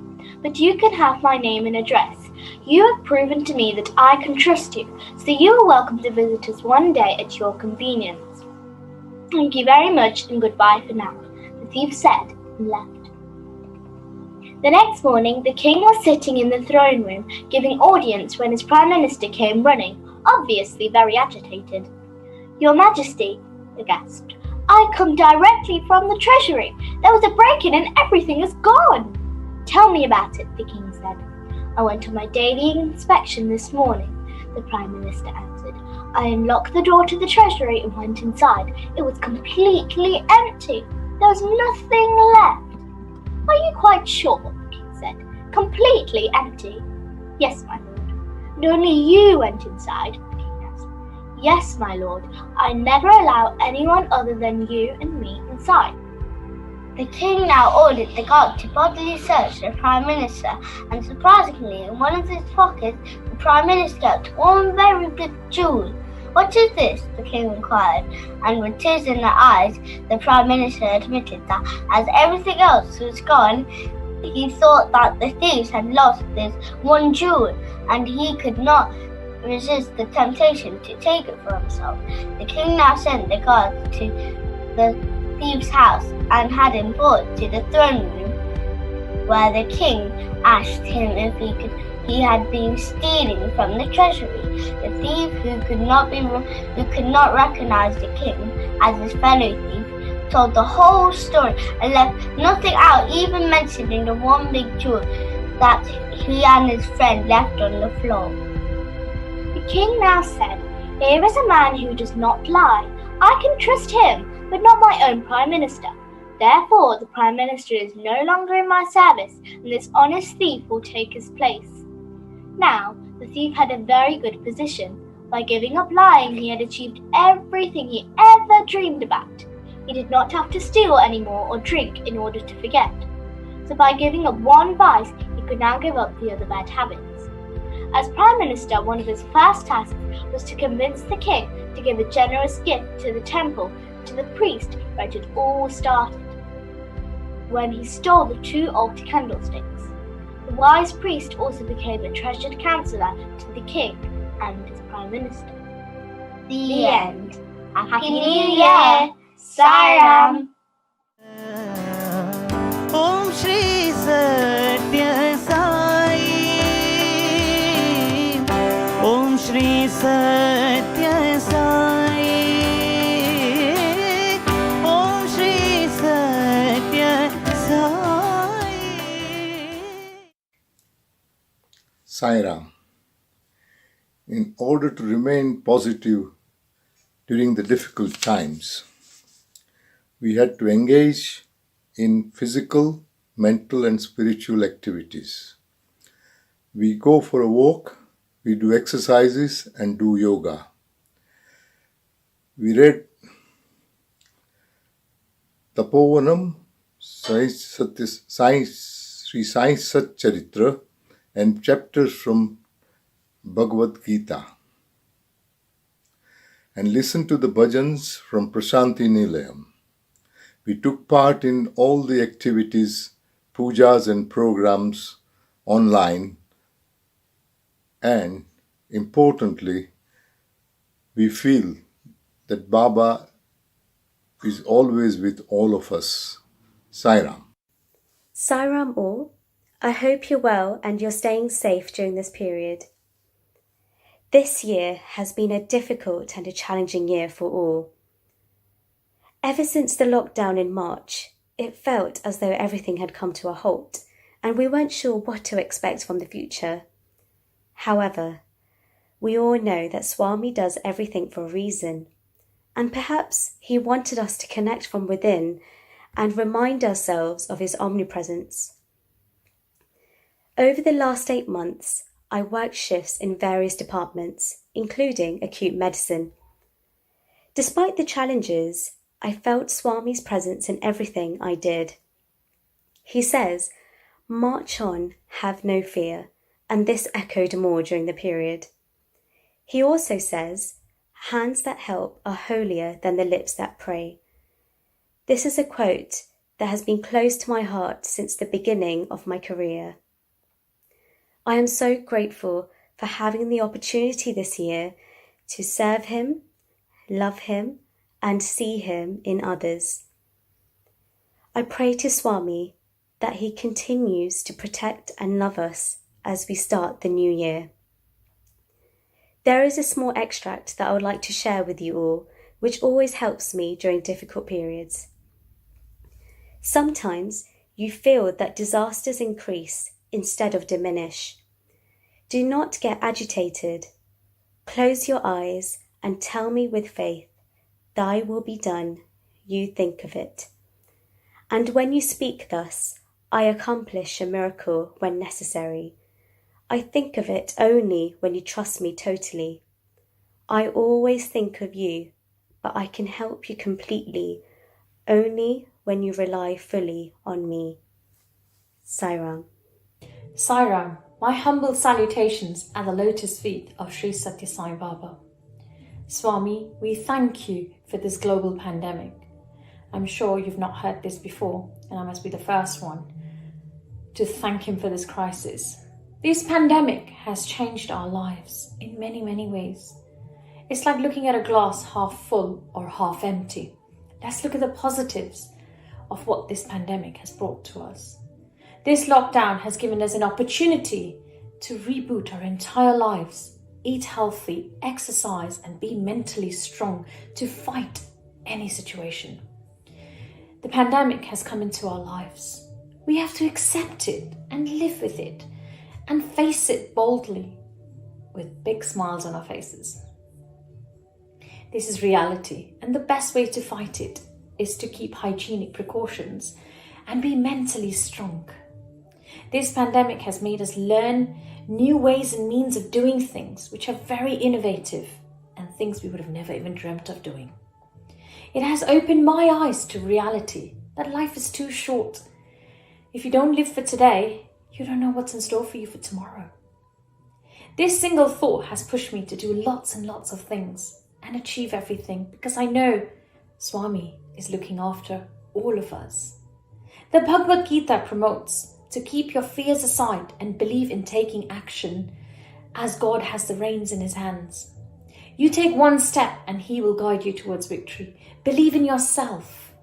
But you can have my name and address. You have proven to me that I can trust you, so you are welcome to visit us one day at your convenience." "Thank you very much, and goodbye for now," the thief said and left. The next morning, the king was sitting in the throne room giving audience when his prime minister came running, obviously very agitated. "Your Majesty," he gasped, "I come directly from the treasury. There was a break-in and everything is gone." "Tell me about it," the king said. "I went on my daily inspection this morning," the prime minister answered. "I unlocked the door to the treasury and went inside. It was completely empty. There was nothing left." "Are you quite sure?" the king said. "Completely empty?" "Yes, my lord." "And only you went inside?" the king asked. "Yes, my lord. I never allow anyone other than you and me inside." The king now ordered the guard to bodily search the prime minister, and surprisingly, in one of his pockets, the prime minister kept one very big jewel. "What is this?" the king inquired, and with tears in the eyes, the prime minister admitted that as everything else was gone, he thought that the thieves had lost this one jewel, and he could not resist the temptation to take it for himself. The king now sent the guards to the thief's house and had him brought to the throne room, where the king asked him if he had been stealing from the treasury. The thief, who could not recognize the king as his fellow thief, told the whole story and left nothing out, even mentioning the one big jewel that he and his friend left on the floor. The king now said, "Here is a man who does not lie. I can trust him, but not my own prime minister. Therefore, the prime minister is no longer in my service, and this honest thief will take his place." Now, the thief had a very good position. By giving up lying, he had achieved everything he ever dreamed about. He did not have to steal anymore or drink in order to forget. So by giving up one vice, he could now give up the other bad habits. As prime minister, one of his first tasks was to convince the king to give a generous gift to the temple, to the priest where it had all started, when he stole the 2 altar candlesticks. The wise priest also became a treasured counsellor to the king and his prime minister. The end. Happy New Year! Sai Ram! Om Shri Sathya Sai. Om Shri Sathya Sai. Om Shri Sathya Sai. Sai Ram. In order to remain positive during the difficult times, we had to engage in physical, mental and spiritual activities. We go for a walk, we do exercises and do yoga. We read Tapovanam Sri Sai Satcharitra and chapters from Bhagavad Gita, and listened to the bhajans from Prashanti Nilayam. We took part in all the activities, pujas and programs online, and importantly, we feel that Baba is always with all of us. Sai Ram. Sai Ram all. I hope you're well and you're staying safe during this period. This year has been a difficult and a challenging year for all. Ever since the lockdown in March, it felt as though everything had come to a halt and we weren't sure what to expect from the future. However, we all know that Swami does everything for a reason, and perhaps he wanted us to connect from within and remind ourselves of his omnipresence. Over the last 8 months, I worked shifts in various departments, including acute medicine. Despite the challenges, I felt Swami's presence in everything I did. He says, "March on, have no fear," and this echoed more during the period. He also says, "Hands that help are holier than the lips that pray." This is a quote that has been close to my heart since the beginning of my career. I am so grateful for having the opportunity this year to serve him, love him, and see him in others. I pray to Swami that he continues to protect and love us as we start the new year. There is a small extract that I would like to share with you all, which always helps me during difficult periods. Sometimes you feel that disasters increase instead of diminish. Do not get agitated. Close your eyes and tell me with faith, "Thy will be done, you think of it." And when you speak thus, I accomplish a miracle when necessary. I think of it only when you trust me totally. I always think of you, but I can help you completely only when you rely fully on me. Sai Ram. Sai Ram, my humble salutations at the lotus feet of Sri Sathya Sai Baba. Swami, we thank you for this global pandemic. I'm sure you've not heard this before, and I must be the first one to thank him for this crisis. This pandemic has changed our lives in many, many ways. It's like looking at a glass half full or half empty. Let's look at the positives of what this pandemic has brought to us. This lockdown has given us an opportunity to reboot our entire lives, eat healthy, exercise, and be mentally strong to fight any situation. The pandemic has come into our lives. We have to accept it and live with it and face it boldly with big smiles on our faces. This is reality, and the best way to fight it is to keep hygienic precautions and be mentally strong. This pandemic has made us learn new ways and means of doing things which are very innovative and things we would have never even dreamt of doing. It has opened my eyes to reality that life is too short. If you don't live for today, you don't know what's in store for you for tomorrow. This single thought has pushed me to do lots and lots of things and achieve everything because I know Swami is looking after all of us. The Bhagavad Gita promotes to keep your fears aside and believe in taking action as God has the reins in his hands. You take one step and he will guide you towards victory. Believe in yourself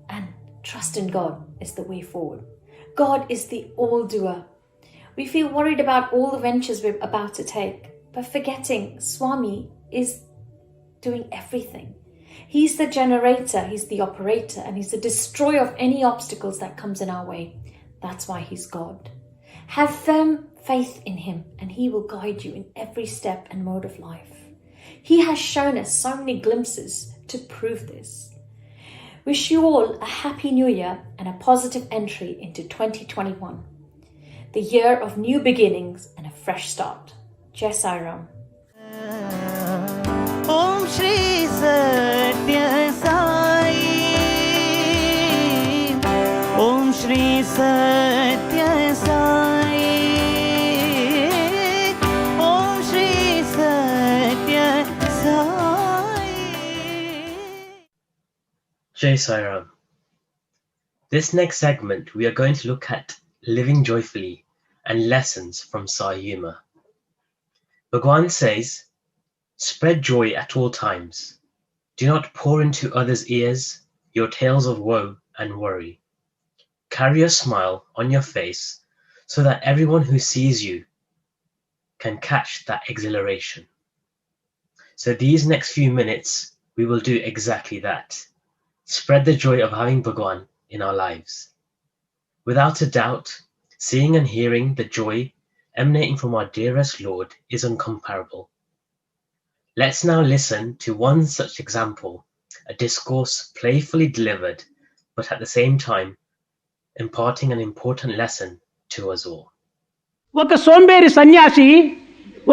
and trust in God is the way forward. God is the all-doer. We feel worried about all the ventures we're about to take, but forgetting Swami is doing everything. He's the generator, he's the operator, and he's the destroyer of any obstacles that comes in our way. That's why he's God. Have firm faith in him and he will guide you in every step and mode of life. He has shown us so many glimpses to prove this. Wish you all a happy new year and a positive entry into 2021. The year of new beginnings and a fresh start. Jai Sai Ram. Om Shri Sathya Sai. Om Shri Sathya Sai. Jai Sai Ram. This next segment we are going to look at living joyfully and lessons from Sai humour. Bhagawan says, spread joy at all times. Do not pour into others' ears your tales of woe and worry. Carry a smile on your face so that everyone who sees you can catch that exhilaration. So these next few minutes, we will do exactly that. Spread the joy of having Bhagawan in our lives. Without a doubt, seeing and hearing the joy emanating from our dearest Lord is incomparable. Let's now listen to one such example, a discourse playfully delivered, but at the same time imparting an important lesson to us all. ఒక సోంబేరి సన్యాసి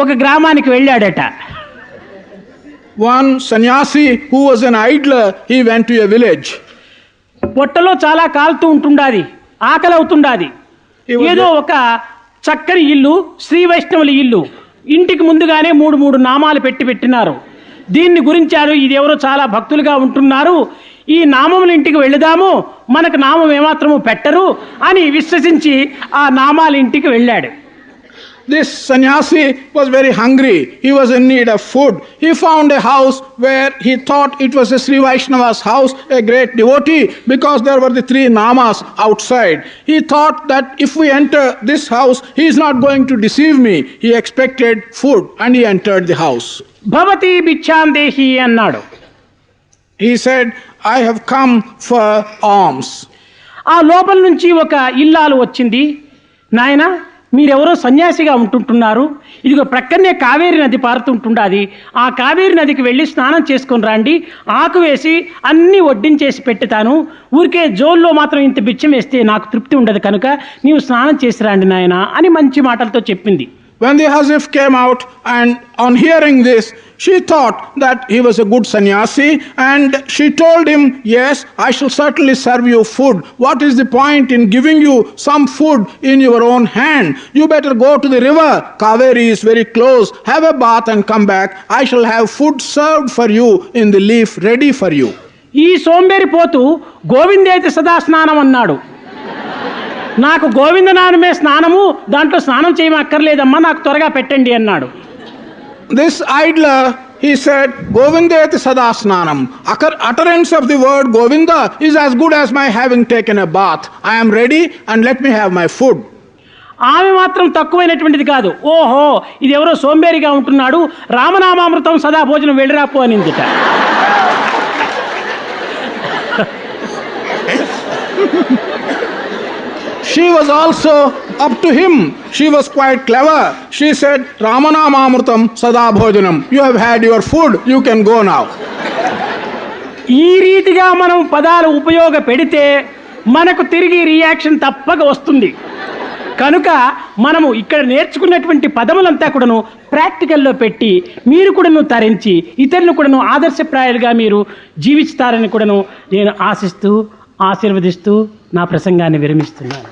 ఒక గ్రామానికి వెళ్ళాడట. One sannyasi who was an idler, he went to a village. పొట్టలో చాలా కాలుతూ ఉంటుండాది, ఆకలి అవుతుండాది. ఏదో ఒక చక్కని ఇల్లు, శ్రీ వైష్ణవుల ఇల్లు, ఇంటికి ముందుగానే మూడు నామాలు పెట్టినారు. దీన్ని గురించారు, ఇది ఎవరో చాలా భక్తులుగా ఉంటున్నారు, ఈ నామముల ఇంటికి వెళదాము, మనకు నామం ఏమాత్రము పెట్టరు అని విశ్వసించి ఆ నామాల ఇంటికి వెళ్ళాడు. This sannyasi was very hungry. He was in need of food. He found a house where he thought it was a Sri Vaishnava's house, a great devotee, because there were the 3 namas outside. He thought that if we enter this house, he is not going to deceive me. He expected food and he entered the house. భవతి బిచ్చాం దేహి అన్నాడు. He said, I have come for alms. ఆ లోపల నుంచి ఒక ఇల్లాలు వచ్చింది. నాయనా, మీరెవరో సన్యాసిగా ఉంటుంటున్నారు, ఇదిగో ప్రక్కనే కావేరి నది పారుతుంటుండాది, ఆ కావేరి నదికి వెళ్ళి స్నానం చేసుకొని రండి, ఆకు వేసి అన్నీ వడ్డించేసి పెట్టుతాను, ఊరికే జోల్లో మాత్రం ఇంత బిచ్చం వేస్తే నాకు తృప్తి ఉండదు కనుక నీవు స్నానం చేసి రండి నాయనా అని మంచి మాటలతో చెప్పింది. When the Hazif came out, and on hearing this, she thought that he was a good sannyasi, and she told him, yes, I shall certainly serve you food. What is the point in giving you some food in your own hand? You better go to the river. Kaveri is very close. Have a bath and come back. I shall have food served for you in the leaf ready for you. ఈ సోంబేరి పోతూ గోవిందేతి సదా స్నానం అన్నాడు. నాకు గోవిందనామమే స్నానము, దాంట్లో స్నానం చేయమక్కర్లేదమ్మా, నాకు త్వరగా పెట్టండి అన్నాడు. This idler, he said, Govindeti sada snanam. Utterance of the word Govinda is as good as my having taken a bath. I am ready and let me have my food. ఆమె మాత్రం తక్కువైనటువంటిది కాదు. ఓహో, ఇది ఎవరో సోంబేరిగా ఉంటున్నాడు, రామనామామృతం సదా భోజనం వెళ్ళిరాపు అనిందిట. She was also up to him. She was quite clever. She said, Ramanamamrutam sada bhojanam. You have had your food, you can go now. ఈ రీతిగా మనం పదాలు ఉపయోగ పెడితే మనకు తిరిగి రియాక్షన్ తప్పక వస్తుంది. కనుక మనము ఇక్కడ నేర్చుకున్నటువంటి పదములంతా కూడాను ప్రాక్టికల్లో పెట్టి మీరు కూడాను తరించి ఇతరులు కూడాను ఆదర్శప్రాయాలుగా మీరు జీవిస్తారని కూడాను నేను ఆశిస్తూ ఆశీర్వదిస్తూ నా ప్రసంగాన్ని విరమిస్తున్నాను.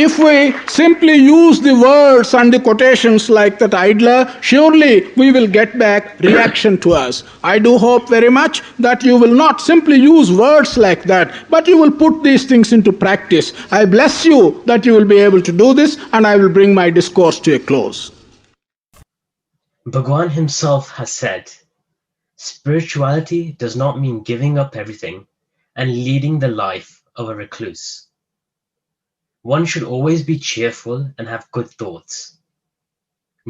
If we simply use the words and the quotations like that idler, surely we will get back reaction to us. I do hope very much that you will not simply use words like that, but you will put these things into practice. I bless you that you will be able to do this, and I will bring my discourse to a close. Bhagawan himself has said, spirituality does not mean giving up everything and leading the life of a recluse. One should always be cheerful and have good thoughts.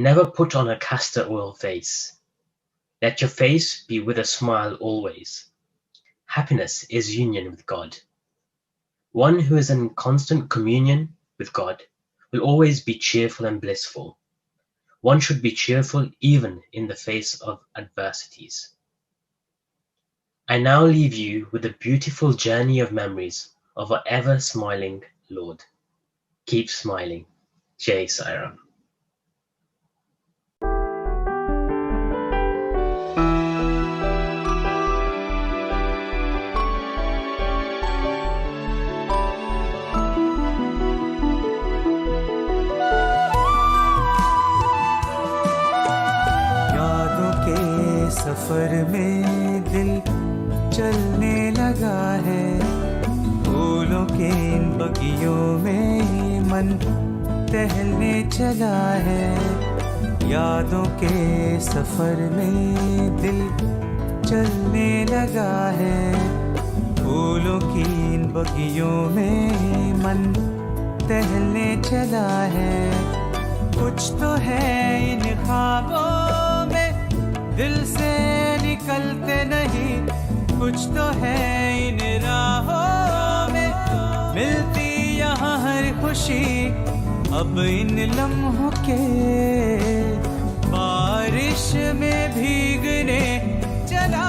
Never put on a castor oil face. Let your face be with a smile always. Happiness is union with God. One who is in constant communion with God will always be cheerful and blissful. One should be cheerful even in the face of adversities. I now leave you with a beautiful journey of memories of our ever-smiling Lord. Keep smiling. Jai Sai Ram. यादों के सफर में दिल चलने लगा है, फूलों के इन बगियों में मन टहलने चला है। यादों के सफर में दिल चलने लगा है, फूलों की इन बगियों में मन टहलने चला है। कुछ तो है इन ख्वाबों में दिल से निकलते नहीं, कुछ तो है इन राहों में मिलती यहाँ हर खुशी। अब इन लम्हों के बारिश में भीगने चला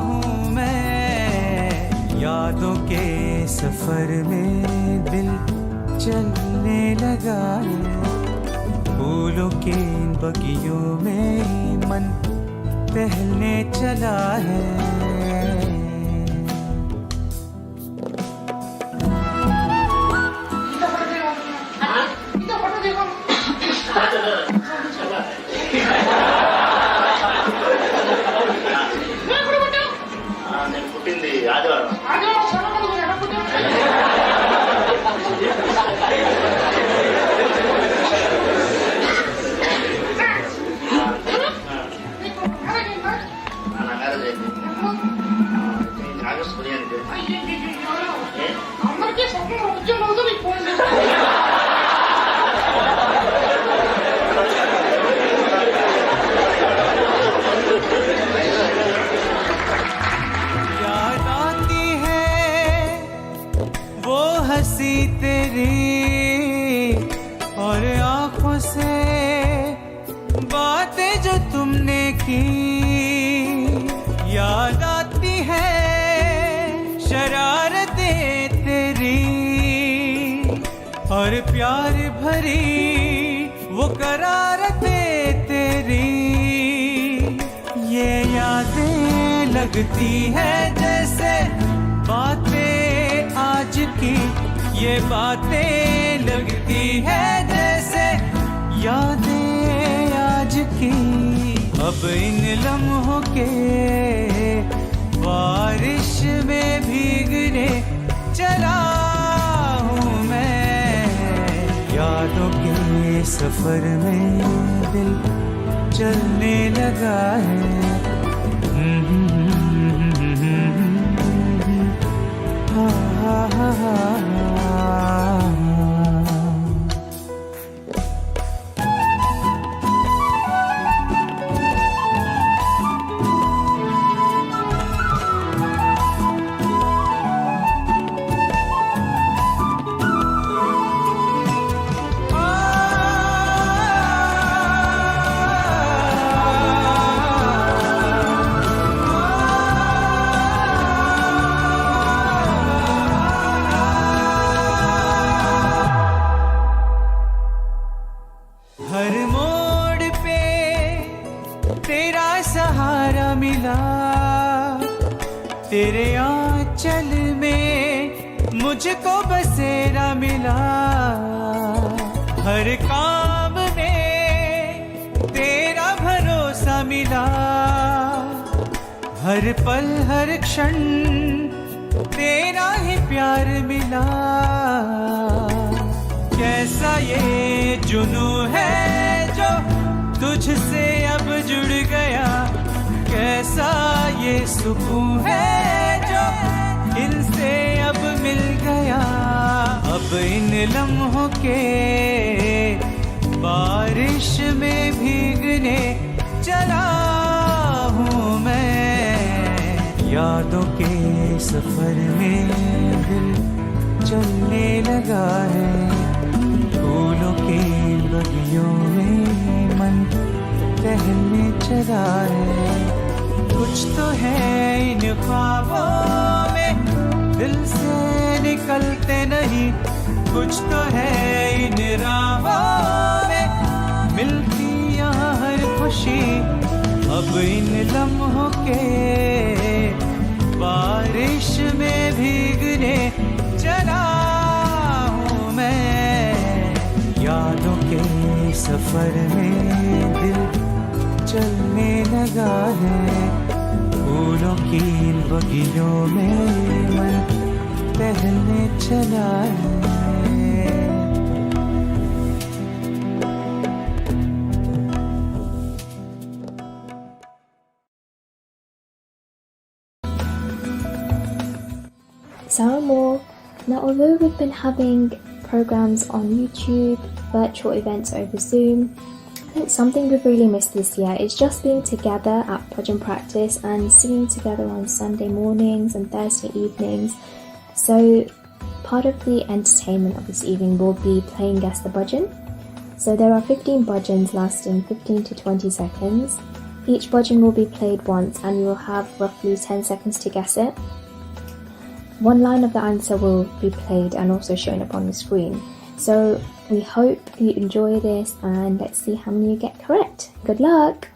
हूँ मैं, यादों के सफर में दिल चलने लगा है, फूलों के इन बगियों में मन टहलने चला है। याद आती है शरारतें तेरी और प्यार भरी वो करारतें तेरी। ये यादें लगती है जैसे बातें आज की, ये बातें लगती है जैसे यादें आज की। अब इन लम्हों के बारिश में भीगने चला हूँ मैं, यादों के सफर में दिल चलने लगा है। तेरे आंचल में मुझको बसेरा मिला, हर काम में तेरा भरोसा मिला, हर पल हर क्षण तेरा ही प्यार मिला। कैसा ये जुनू है जो तुझसे अब जुड़ गया, कैसा ये सुकून है जो इनसे अब मिल गया। अब इन लम्हों के बारिश में भीगने चला हूँ मैं, यादों के सफर में दिल चलने लगा है, फूलों के बगियों में मन टहलने चला है। कुछ तो है इन ख्वाबों में दिल से निकलते नहीं, कुछ तो है इन राहों में मिलती यहाँ हर खुशी। अब इन लम्हों के बारिश में भीगने चला हूँ मैं, यादों के सफर में दिल चलने लगा है, फूलों की इन बगियों में मन टहलने चला है। Sarah Moore. Now, although we've been having programs on YouTube, virtual events over Zoom, I think something we've really missed this year is just being together at bhajan practice and singing together on Sunday mornings and Thursday evenings. So part of the entertainment of this evening will be playing Guess the Bhajan. So there are 15 bhajans lasting 15 to 20 seconds. Each bhajan will be played once and you will have roughly 10 seconds to guess it. One line of the answer will be played and also shown up on the screen. So we hope you enjoy this and let's see how many you get correct. Good luck!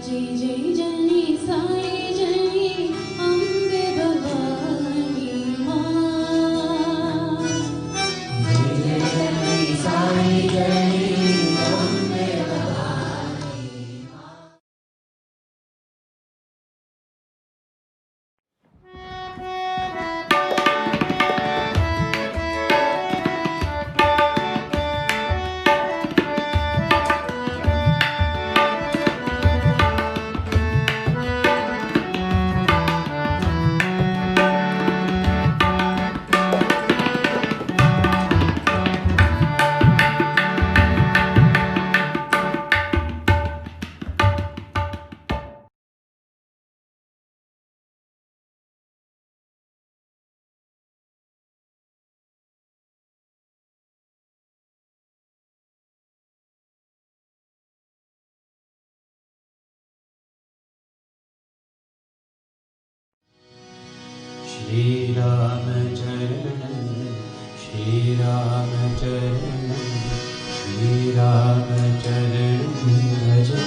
जय जय जननी साई जननी अम्बे भवानी मां। जय जय जननी साई जननी अम्बे भवानी मां। श्री राम चरण श्री राम चरण श्री राम चरण भजे।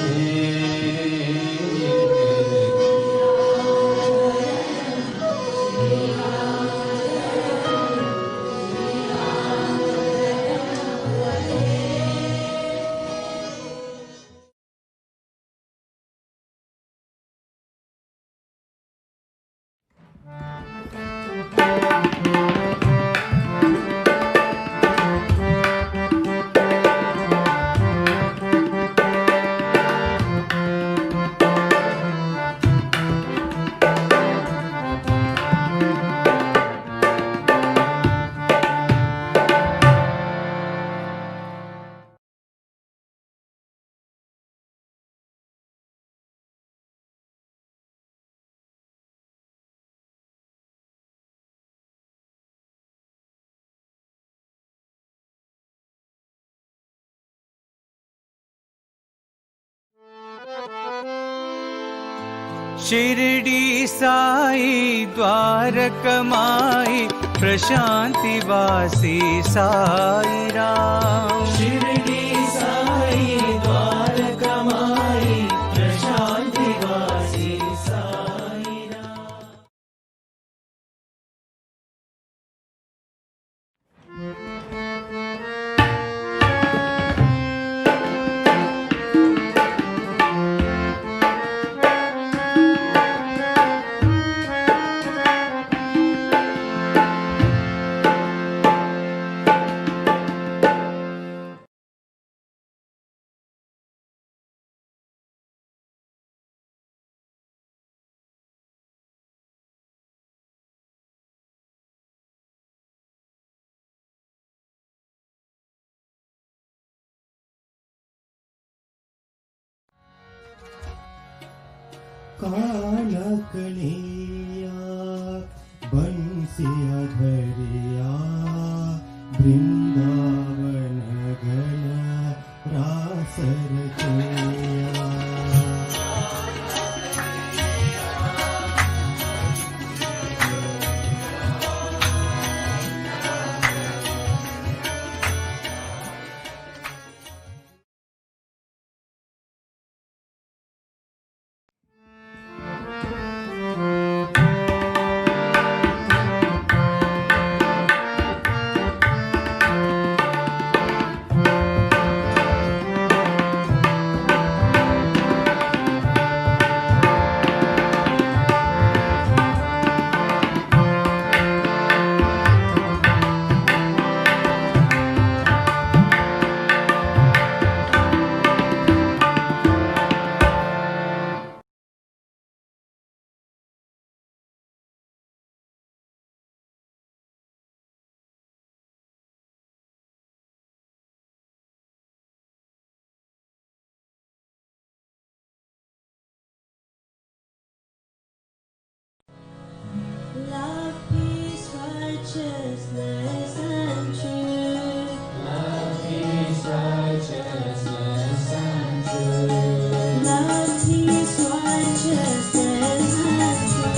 शिरडी साई द्वारकमाई प्रशांति वासी साई राम। शिरडी साई द्वारकमाई प्रशांति वासी साई राम। कानकलिया बंसिया धरिया वृंदावन गण रास रचैया। Love, peace, righteousness, and truth. Love, peace, righteousness, and truth. Love, peace, righteousness, and truth.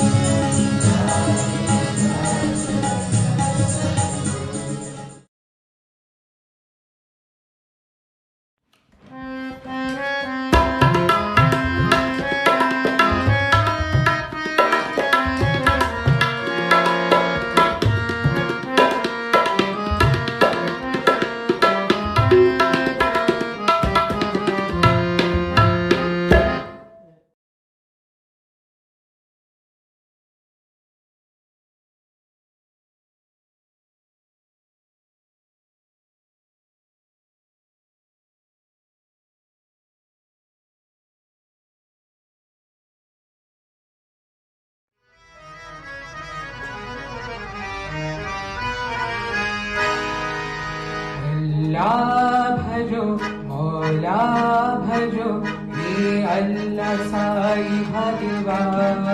अल्लाह भजो मौला भजो हे अल्लाह साई भगवान।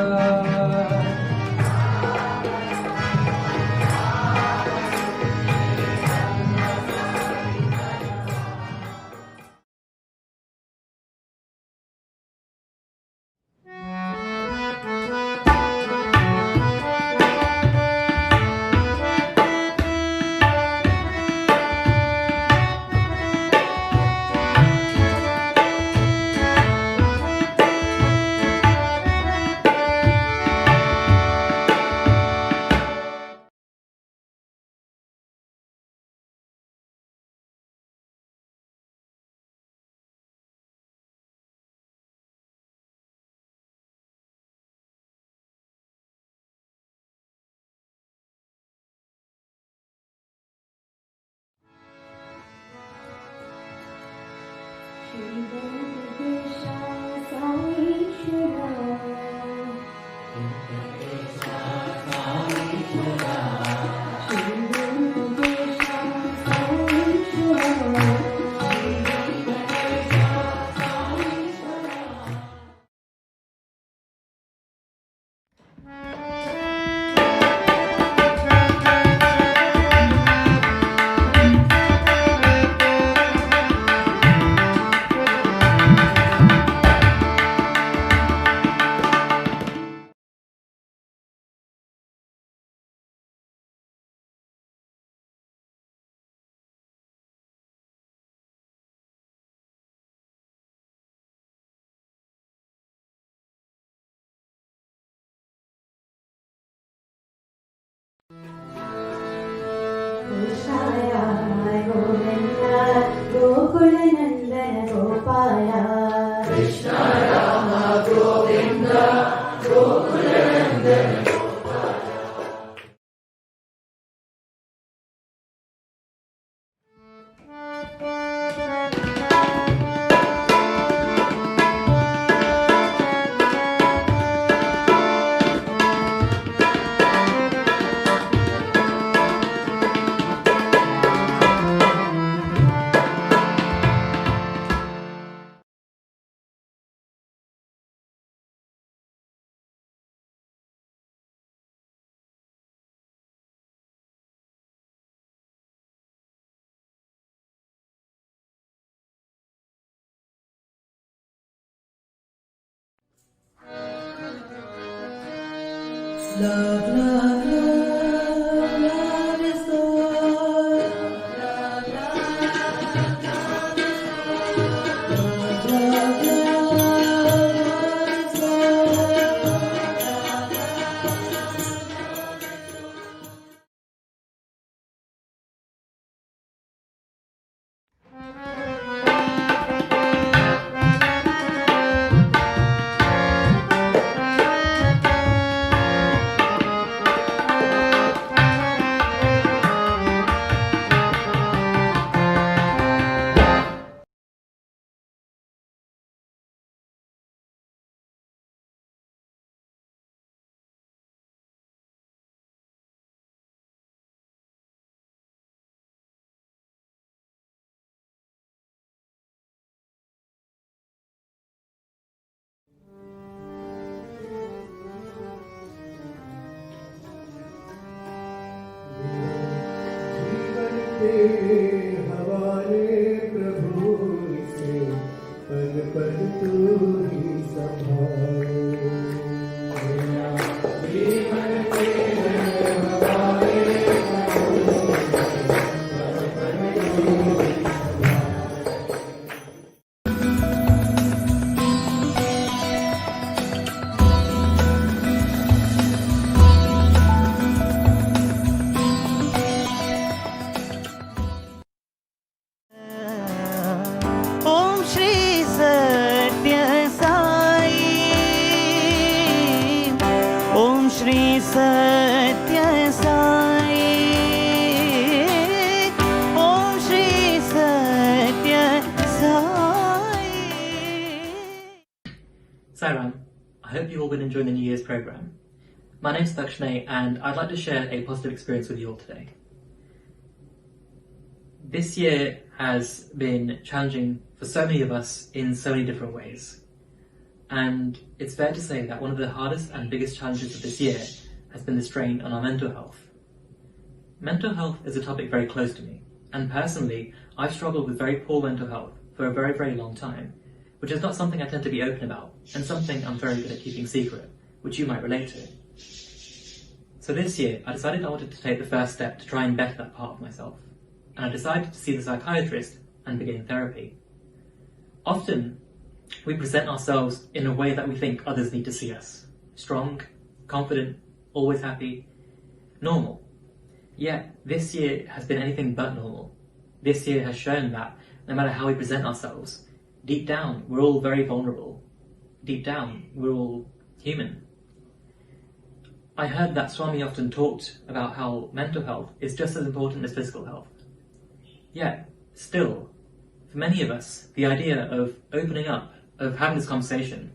Love, love, love, love is the word. Love, love, love is the word. Love, love, love is the word. Love, love, love is the word. हमारे प्रभु से पद पद तू ही संभालो मेरा जीवन तेरे हमारे प्रभु से पद पद तू ही Om Shri Sathya Sai. Om Shri Sathya Sai. Om Shri Sathya Sai. Sairam, I hope you've all been enjoying the New Year's program. My name's Dakshnay and I'd like to share a positive experience with you all today. This year has been challenging for so many of us in so many different ways. And it's fair to say that one of the hardest and biggest challenges of this year has been the strain on our mental health. Mental health is a topic very close to me, and personally, I've struggled with very poor mental health for a very, very long time, which is not something I tend to be open about, and something I'm very good at keeping secret, which you might relate to. So this year, I decided I wanted to take the first step to try and better that part of myself, and I decided to see the psychiatrist and begin therapy. Often, we present ourselves in a way that we think others need to see us. Strong, confident, always happy, normal. Yet, this year has been anything but normal. This year has shown that no matter how we present ourselves, deep down, we're all very vulnerable. Deep down, we're all human. I heard that Swami often talked about how mental health is just as important as physical health. Yet, still, for many of us, the idea of opening up, of having this conversation,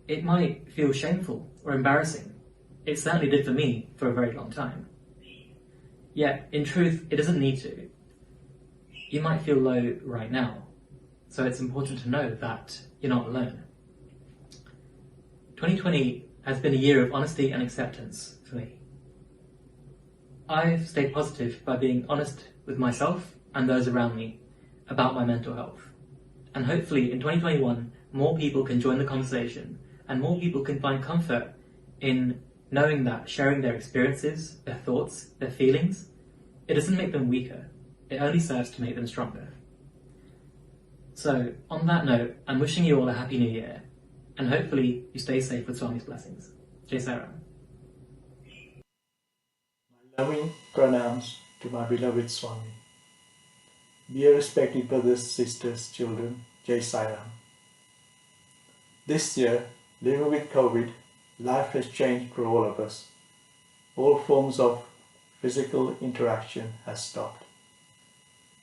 it might feel shameful or embarrassing. It certainly did for me for a very long time. Yet, in truth, it doesn't need to. You might feel low right now, so it's important to know that you're not alone. 2020 has been a year of honesty and acceptance for me. I've stayed positive by being honest with myself and those around me about my mental health. And hopefully in 2021, more people can join the conversation and more people can find comfort in knowing that sharing their experiences, their thoughts, their feelings, it doesn't make them weaker. It only serves to make them stronger. So, on that note, I'm wishing you all a happy new year, and hopefully you stay safe with Swami's blessings. Jai Sai Ram. Loving pranams to my beloved Swami. Dear respected brothers, sisters, children, Jai Sai Ram. This year, living with COVID, life has changed for all of us. All forms of physical interaction has stopped.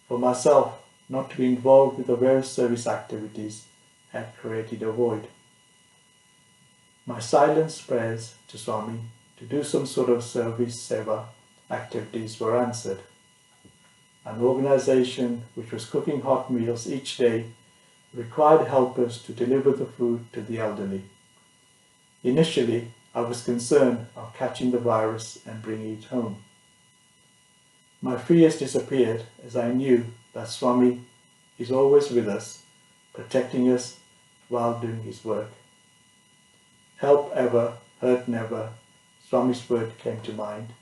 For myself, not to be involved with the various service activities had created a void. My silent prayers to Swami to do some sort of service seva activities were answered. An organization which was cooking hot meals each day required helpers to deliver the food to the elderly. Initially, I was concerned of catching the virus and bringing it home. My fears disappeared as I knew that Swami is always with us, protecting us while doing his work. Help ever, hurt never, Swami's word came to mind,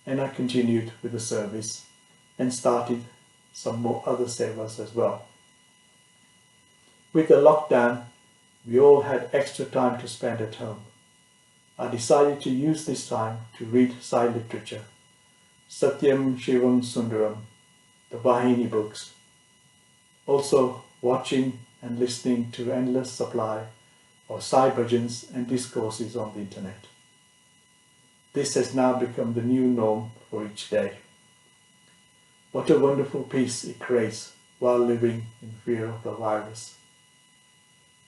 and I continued with the service and started some more other sevas as well. With the lockdown, we all had extra time to spend at home. I decided to use this time to read Sai literature, Satyam, Shivam, Sundaram, the Vahini books. Also watching and listening to endless supply of Sai bhajans and discourses on the internet. This has now become the new norm for each day. What a wonderful peace it creates while living in fear of the virus.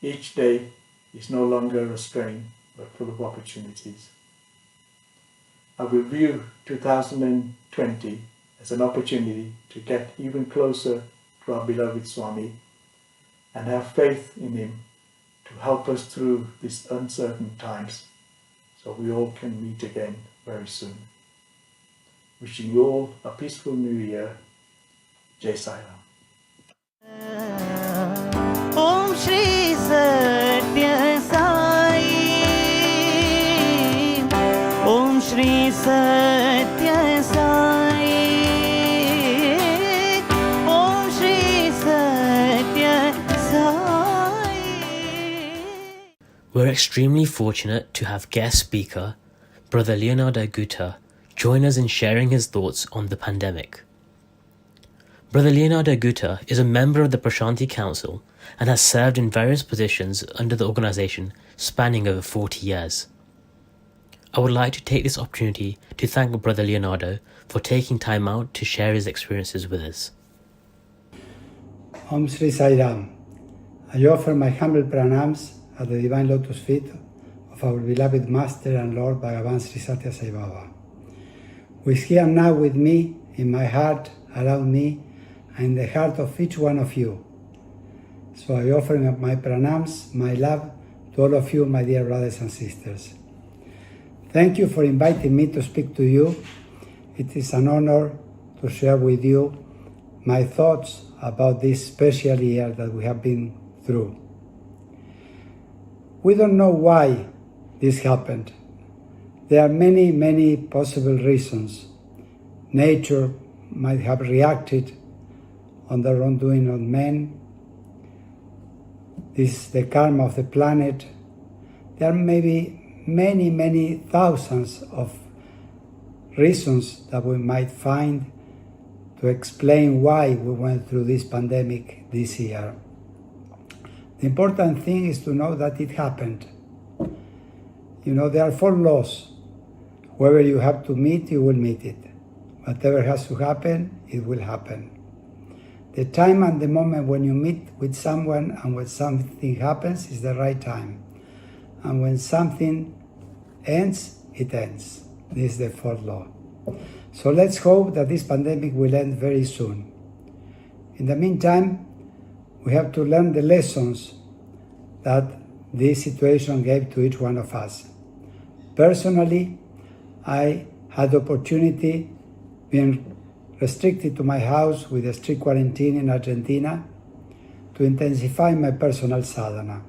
Each day is no longer a strain, but full of opportunities. I will view 2020 as an opportunity to get even closer to our beloved Swami and have faith in him to help us through these uncertain times so we all can meet again very soon. Wishing you all a peaceful new year. Jai Sai Ram. Om Shri Sathya Sai. Om Shri Sathya Sai. Om Shri Sathya Sai. We're extremely fortunate to have guest speaker, Brother Leonardo Gutta, join us in sharing his thoughts on the pandemic. Brother Leonardo Gutta is a member of the Prashanti Council and has served in various positions under the organisation spanning over 40 years. I would like to take this opportunity to thank Brother Leonardo for taking time out to share his experiences with us. Om Shri Sai Ram. I offer my humble pranams at the Divine Lotus feet of our beloved Master and Lord Bhagavan Sri Sathya Sai Baba, who is here now with me, in my heart, around me, and in the heart of each one of you. So I offer my pranams, my love to all of you, my dear brothers and sisters. Thank you for inviting me to speak to you. It is an honor to share with you my thoughts about this special year that we have been through. We don't know why this happened. There are many, many possible reasons. Nature might have reacted on the wrongdoing of men. This is the karma of the planet. There are maybe many, many thousands of reasons that we might find to explain why we went through this pandemic this year. The important thing is to know that it happened. You know, there are 4 laws. Whoever you have to meet, you will meet it. Whatever has to happen, it will happen. The time and the moment when you meet with someone and when something happens is the right time. And when something ends, it ends. This is the 4th law. So let's hope that this pandemic will end very soon. In the meantime, we have to learn the lessons that this situation gave to each one of us. Personally, I had the opportunity, being restricted to my house with a strict quarantine in Argentina, to intensify my personal sadhana,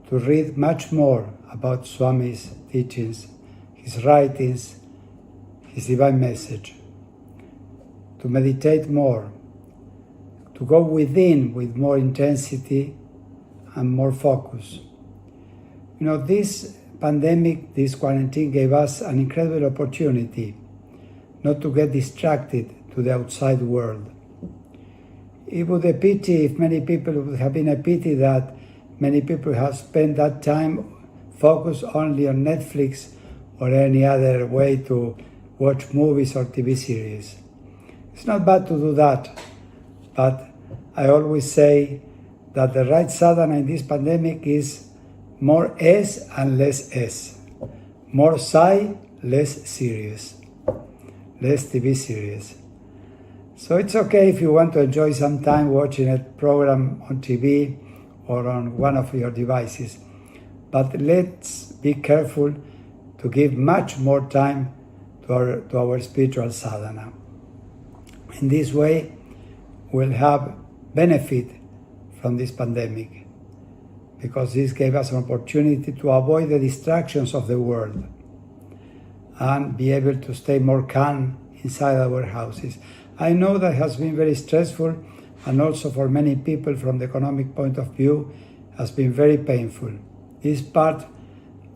to read much more about Swami's teachings, his writings, his divine message, to meditate more, to go within with more intensity and more focus. You know, this pandemic, this quarantine gave us an incredible opportunity not to get distracted to the outside world. It would be a pity if many people would have been a pity that many people have spent that time focused only on Netflix or any other way to watch movies or TV series. It's not bad to do that, but I always say that the right sadhana in this pandemic is more S and less S. More Sai, less serious. Less TV series. So it's okay if you want to enjoy some time watching a program on TV or on one of your devices. But let's be careful to give much more time to our spiritual sadhana. In this way, we'll have benefit from this pandemic, because this gave us an opportunity to avoid the distractions of the world. and be able to stay more calm inside our houses. I know that has been very stressful, and also for many people from the economic point of view has been very painful. This is part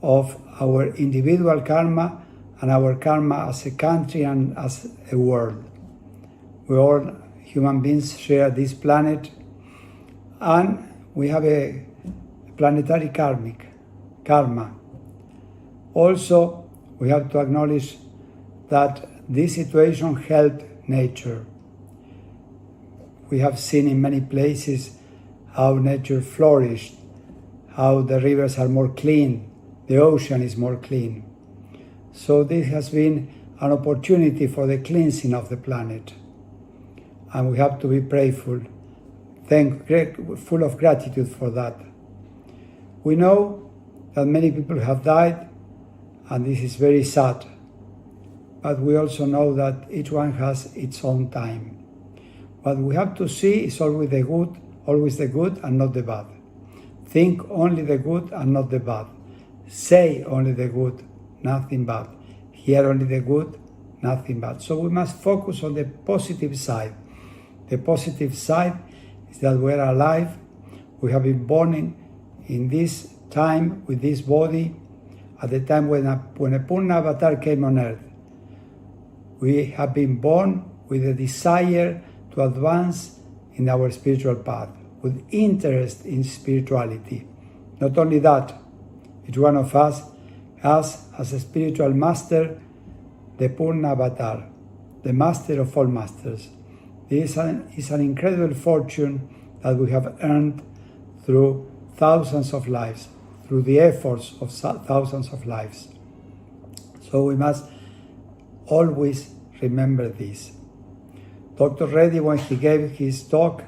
of our individual karma and our karma as a country and as a world. We all human beings share this planet, and we have a planetary karma. Also, we have to acknowledge that this situation helped nature. We have seen in many places how nature flourished, how the rivers are more clean, the ocean is more clean. So this has been an opportunity for the cleansing of the planet. And we have to be prayerful, full of gratitude for that. We know that many people have died, and this is very sad. But we also know that each one has its own time. What we have to see is always the good and not the bad. Think only the good and not the bad. Say only the good, nothing bad. Hear only the good, nothing bad. So we must focus on the positive side. The positive side is that we are alive. We have been born in this time with this body at the time when a Purna avatar came on earth. We have been born with a desire to advance in our spiritual path, with interest in spirituality. Not only that, each one of us has as a spiritual master the Purna avatar, the master of all masters. This is an incredible fortune that we have earned through thousands of lives, through the efforts of thousands of lives. So we must always remember this. Dr. Reddy, when he gave his talk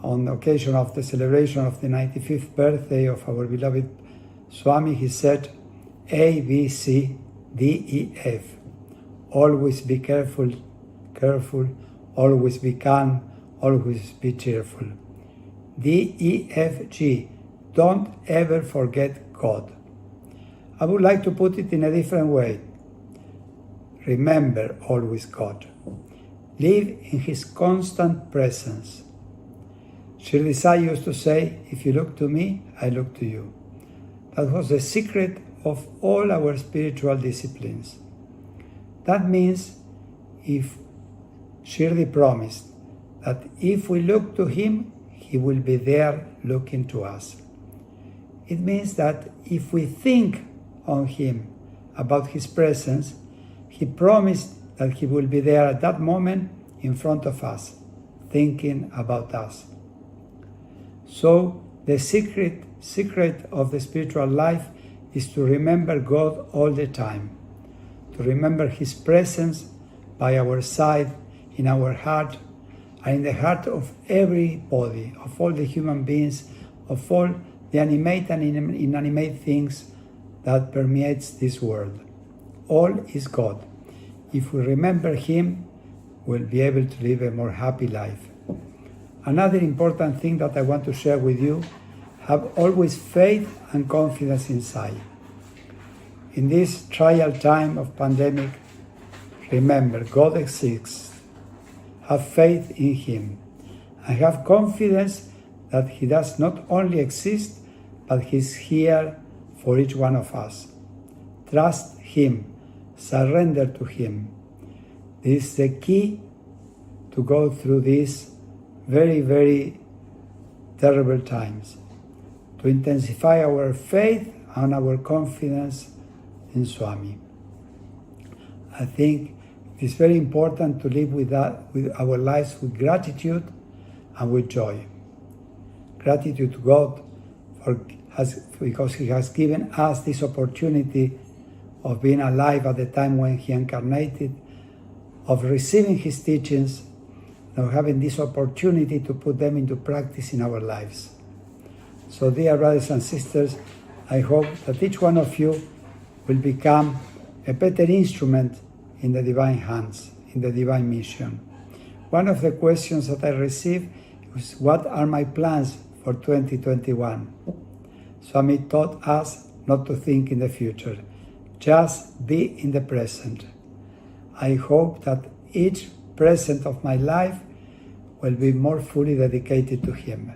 on the occasion of the celebration of the 95th birthday of our beloved Swami, he said, A, B, C, D, E, F. Always be careful, always be calm, always be cheerful. D, E, F, G. Don't ever forget God. I would like to put it in a different way. Remember always God. Live in His constant presence. Shirdi Sai used to say, if you look to me, I look to you. That was the secret of all our spiritual disciplines. That means if Shirdi promised that if we look to Him, He will be there looking to us. It means that if we think on Him, about His presence, He promised that He will be there at that moment in front of us, thinking about us. So the secret of the spiritual life is to remember God all the time, to remember His presence by our side, in our heart, and in the heart of everybody, of all the human beings, of all the animate and inanimate things that permeates this world. All is God. If we remember Him, we'll be able to live a more happy life. Another important thing that I want to share with you, have always faith and confidence inside. In this trial time of pandemic, remember God exists. Have faith in Him and have confidence that He does not only exist, but He's here for each one of us. Trust Him, surrender to Him. This is the key to go through these very, very terrible times, to intensify our faith and our confidence in Swami. I think it's very important to live with our lives with gratitude and with joy. Gratitude to God because He has given us this opportunity of being alive at the time when He incarnated, of receiving His teachings, and of having this opportunity to put them into practice in our lives. So, dear brothers and sisters, I hope that each one of you will become a better instrument in the divine hands, in the divine mission. One of the questions that I received was, what are my plans for 2021? Swami taught us not to think in the future, just be in the present. I hope that each present of my life will be more fully dedicated to Him.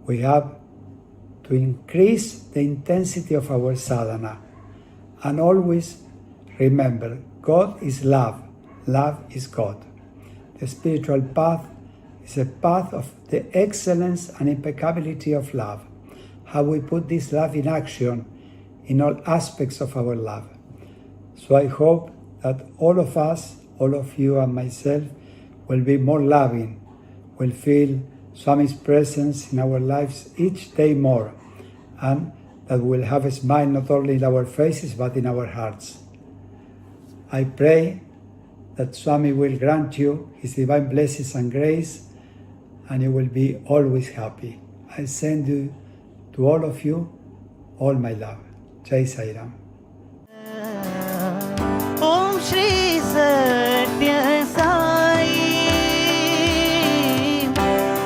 We have to increase the intensity of our sadhana and always remember God is love, love is God. The spiritual path is a path of the excellence and impeccability of love. How we put this love in action in all aspects of our life. So I hope that all of us, all of you and myself, will be more loving, will feel Swami's presence in our lives each day more, and that we'll have a smile not only in our faces but in our hearts. I pray that Swami will grant you His divine blessings and grace, and you will be always happy. I send you to all of you all my love. Jai Sai Ram. Om Shri Sathya Sai.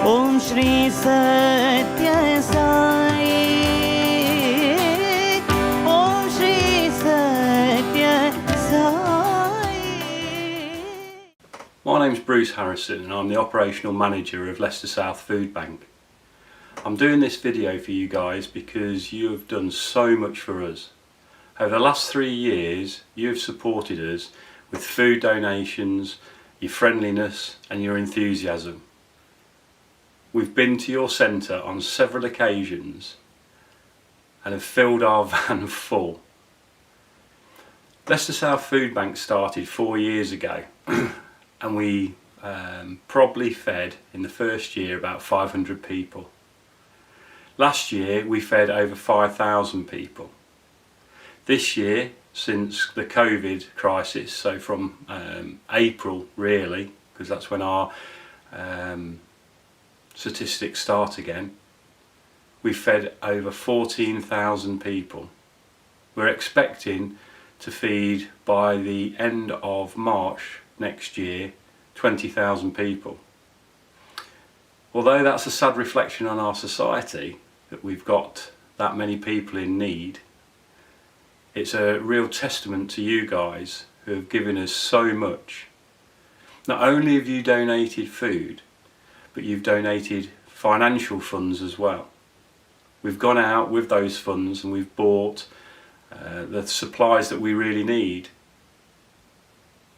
Om Shri Sathya Sai. Om Shri Sathya Sai. My name's Bruce Harrison and I'm the operational manager of Leicester South Food Bank. I'm doing this video for you guys because you have done so much for us. Over the last 3 years, you have supported us with food donations, your friendliness and your enthusiasm. We've been to your centre on several occasions and have filled our van full. Leicester South Food Bank started 4 years ago and we probably fed in the first year about 500 people. Last year we fed over 5,000 people. This year, since the COVID crisis, so from April really, because that's when our statistics start again, we've fed over 14,000 people. We're expecting to feed by the end of March next year 20,000 people. Although that's a sad reflection on our society, that we've got that many people in need, it's a real testament to you guys who have given us so much. Not only have you donated food, but you've donated financial funds as well. We've gone out with those funds and we've bought the supplies that we really need.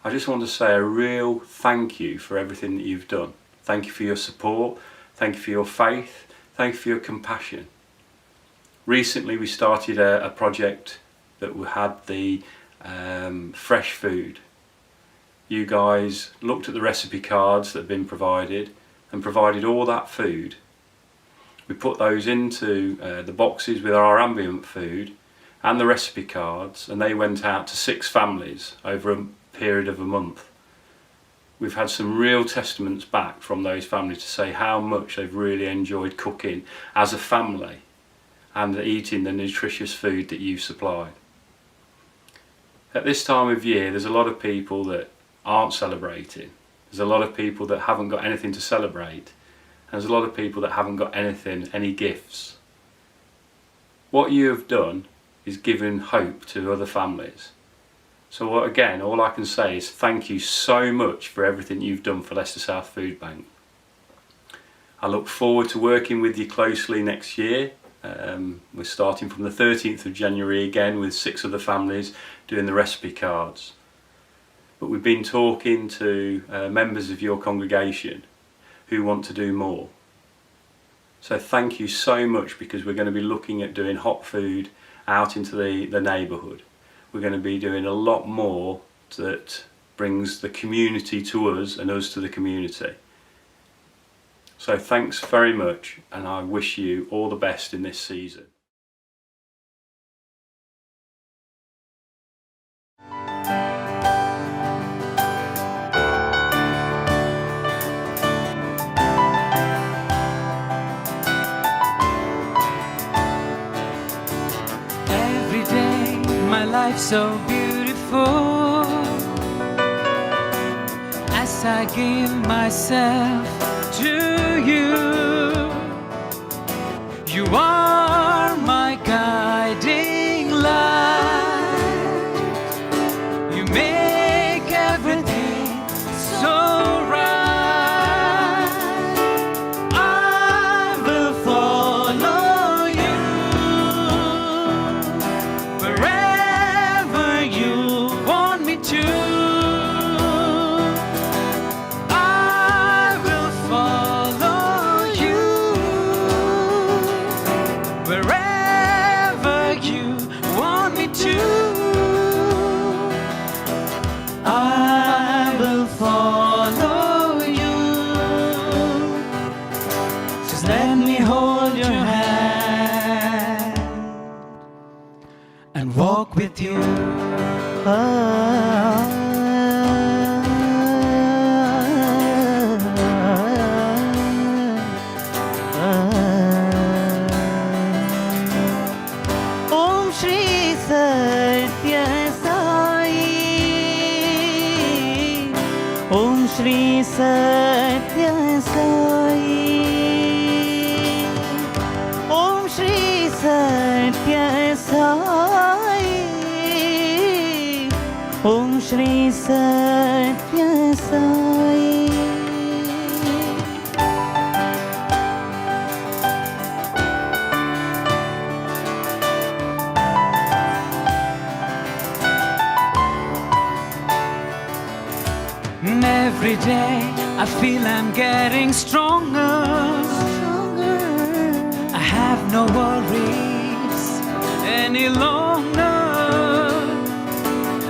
I just want to say a real thank you for everything that you've done. Thank you for your support, thank you for your faith, thank you for your compassion. Recently we started a project that had the fresh food. You guys looked at the recipe cards that have been provided and provided all that food. We put those into the boxes with our ambient food and the recipe cards, and they went out to 6 families over a period of a month. We've had some real testaments back from those families to say how much they've really enjoyed cooking as a family and eating the nutritious food that you've supplied. At this time of year, there's a lot of people that aren't celebrating. There's a lot of people that haven't got anything to celebrate. And there's a lot of people that haven't got anything, any gifts. What you have done is given hope to other families. So again, all I can say is thank you so much for everything you've done for Leicester South Food Bank. I look forward to working with you closely next year. We're starting from the 13th of January again with 6 other families doing the recipe cards. But we've been talking to members of your congregation who want to do more. So thank you so much, because we're going to be looking at doing hot food out into the neighbourhood. We're going to be doing a lot more that brings the community to us and us to the community. So thanks very much, and I wish you all the best in this season. Every day my life's so beautiful as I give myself to you. You are my guiding light. Sathya Sai. Om Shri Sathya Sai. Om Shri Sathya Sai. Every day I feel I'm getting stronger. I have no worries any longer.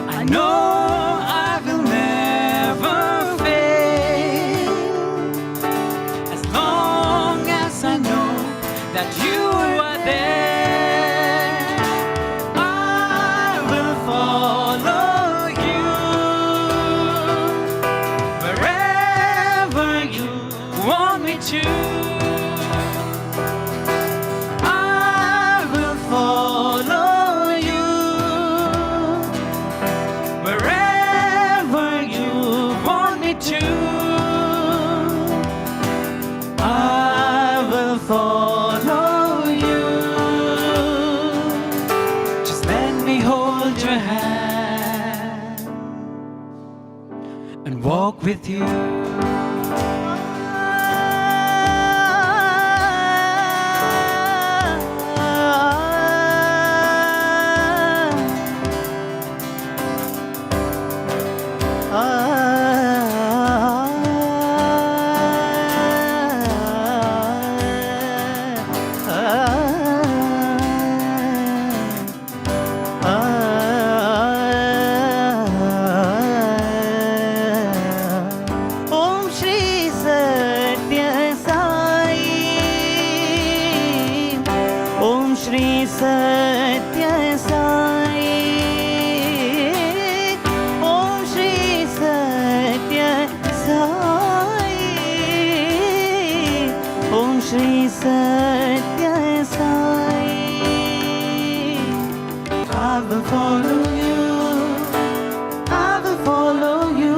I know I will never fail as long as I know that you are there. I will follow you wherever you want me to. I will follow you wherever you want me to. I will follow you. Just let me hold your hand and walk with you. Om Shri Sathya Sai. Om Shri Sathya Sai. Om Shri Sathya Sai. Om Shri Sathya Sai. I will follow you. I will follow you.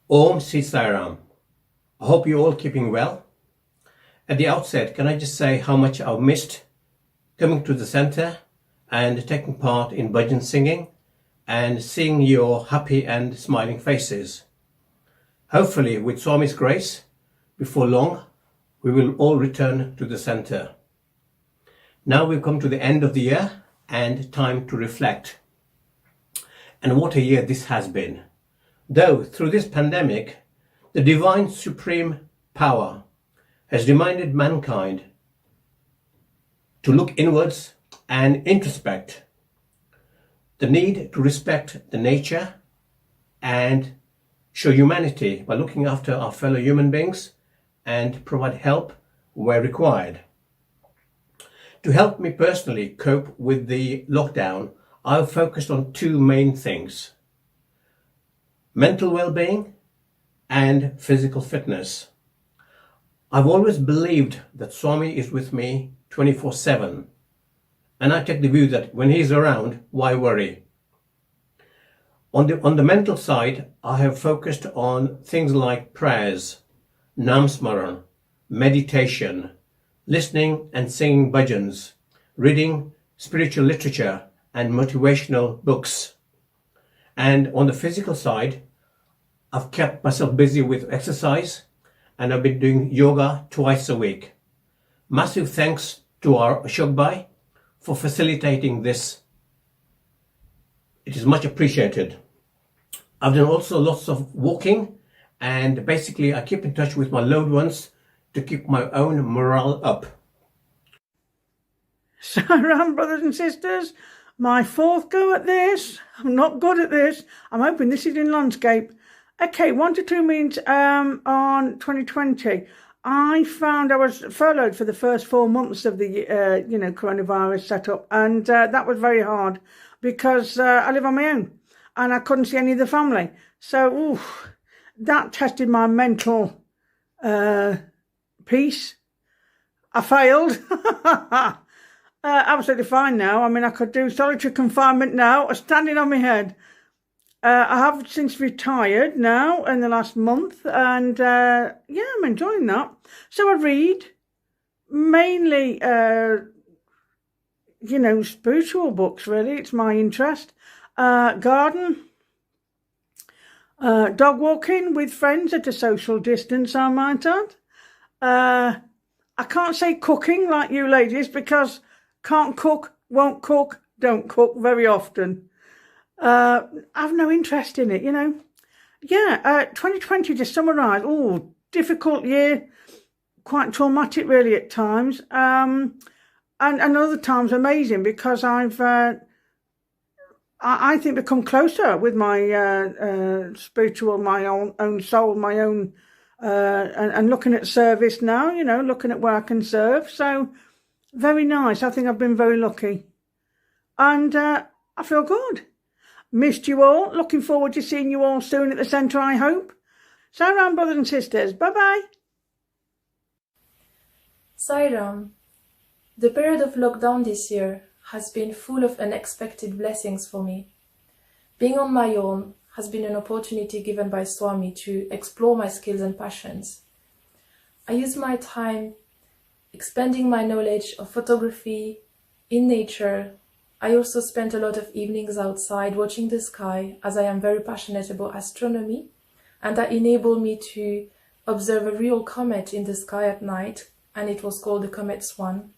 Om Sri Sai Ram. I hope you're all keeping well. At the outset, can I just say how much I've missed coming to the centre and taking part in bhajan singing and seeing your happy and smiling faces. Hopefully, with Swami's grace, before long, we will all return to the centre. Now we've come to the end of the year and time to reflect. And what a year this has been. Though through this pandemic, the divine supreme power has reminded mankind to look inwards and introspect, the need to respect the nature and show humanity by looking after our fellow human beings and provide help where required. To help me personally cope with the lockdown, I've focused on two main things: mental well-being and physical fitness. I've always believed that Swami is with me 24/7, and I take the view that when he's around, why worry? On the mental side, I have focused on things like prayers, namsmaran, meditation, listening and singing bhajans, reading spiritual literature and motivational books. And on the physical side, I've kept myself busy with exercise and I've been doing yoga twice a week. Massive thanks to our Ashok Bhai for facilitating this. It is much appreciated. I've done also lots of walking, and basically I keep in touch with my loved ones to keep my own morale up. Sai Ram, brothers and sisters, my fourth go at this. I'm not good at this. I'm hoping this is in landscape. Okay, 1 to 2 minutes on 2020. I found I was furloughed for the first 4 months of the coronavirus setup, and that was very hard because I live on my own and I couldn't see any of the family. So that tested my mental peace. I failed. Absolutely fine now. I mean, I could do solitary confinement now, standing on my head. I have since retired now in the last month, and I'm enjoying that. So I read mainly, spiritual books, really. It's my interest. Garden, dog walking with friends at a social distance, I might add. I can't say cooking like you ladies because can't cook, won't cook, don't cook very often. I've no interest in it, 2020 to summarise, difficult year, quite traumatic really at times, and other times amazing because I've, I think, become closer with my spiritual, my own soul, my own, and looking at service now, looking at where I can serve. So very nice. I think I've been very lucky, and I feel good. Missed you all. Looking forward to seeing you all soon at the centre, I hope. Sai Ram, brothers and sisters. Bye-bye. Sai Ram. The period of lockdown this year has been full of unexpected blessings for me. Being on my own has been an opportunity given by Swami to explore my skills and passions. I use my time expanding my knowledge of photography, in nature. I also spent a lot of evenings outside watching the sky, as I am very passionate about astronomy, and that enabled me to observe a real comet in the sky at night, and it was called the Comet Swan.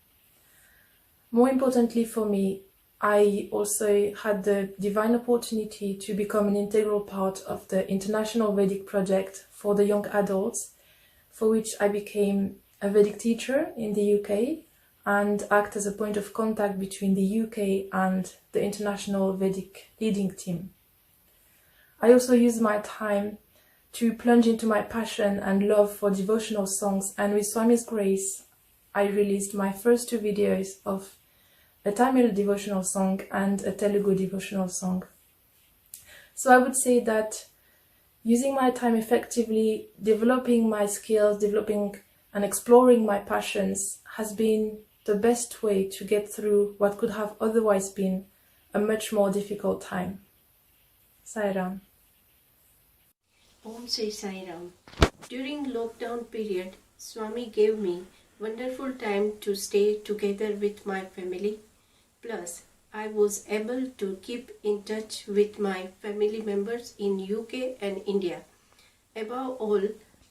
More importantly for me, I also had the divine opportunity to become an integral part of the International Vedic Project for the young adults, for which I became a Vedic teacher in the UK, and act as a point of contact between the UK and the International Vedic leading team. I also use my time to plunge into my passion and love for devotional songs, and with Swami's grace, I released my first 2 videos of a Tamil devotional song and a Telugu devotional song. So I would say that using my time effectively, developing my skills, developing and exploring my passions has been the best way to get through what could have otherwise been a much more difficult time. Sai Ram. Om Sri Sai Ram. During lockdown period, Swami gave me wonderful time to stay together with my family. Plus, I was able to keep in touch with my family members in UK and India. Above all,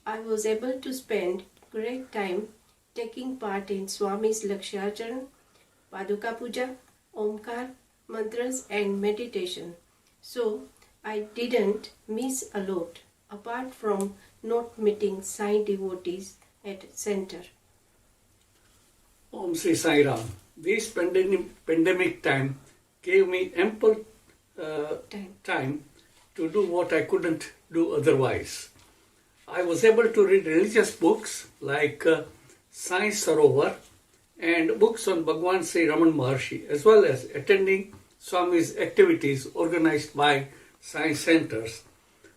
I was able to spend great time taking part in Swami's Lakshacharan, Paduka Puja, Omkar, mantras and meditation. So I didn't miss a lot, apart from not meeting Sai devotees at center. Om Sri Sai Ram. This pandemic time gave me ample time to do what I couldn't do otherwise. I was able to read religious books like Sai Sarovar and books on Bhagawan Sri Raman Maharshi, as well as attending Swami's activities organized by Sai Centres.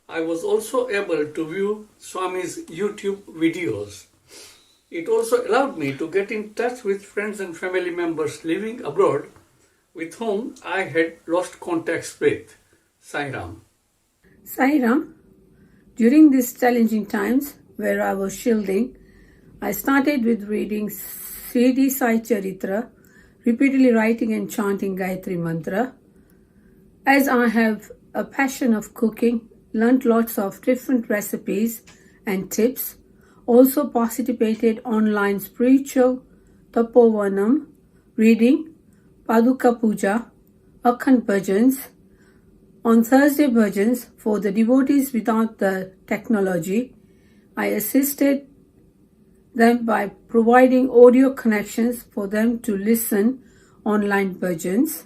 I was also able to view Swami's YouTube videos. It also allowed me to get in touch with friends and family members living abroad with whom I had lost contacts with. Sai Ram. Sai Ram. During these challenging times where I was shielding, I started with reading Sridhi Sai Charitra, repeatedly writing and chanting Gayatri Mantra. As I have a passion of cooking, learnt lots of different recipes and tips, also participated online spiritual Tapovanam, reading, Paduka Puja, Akhand Bhajans. On Thursday Bhajans for the devotees without the technology, I assisted them by providing audio connections for them to listen online bhajans.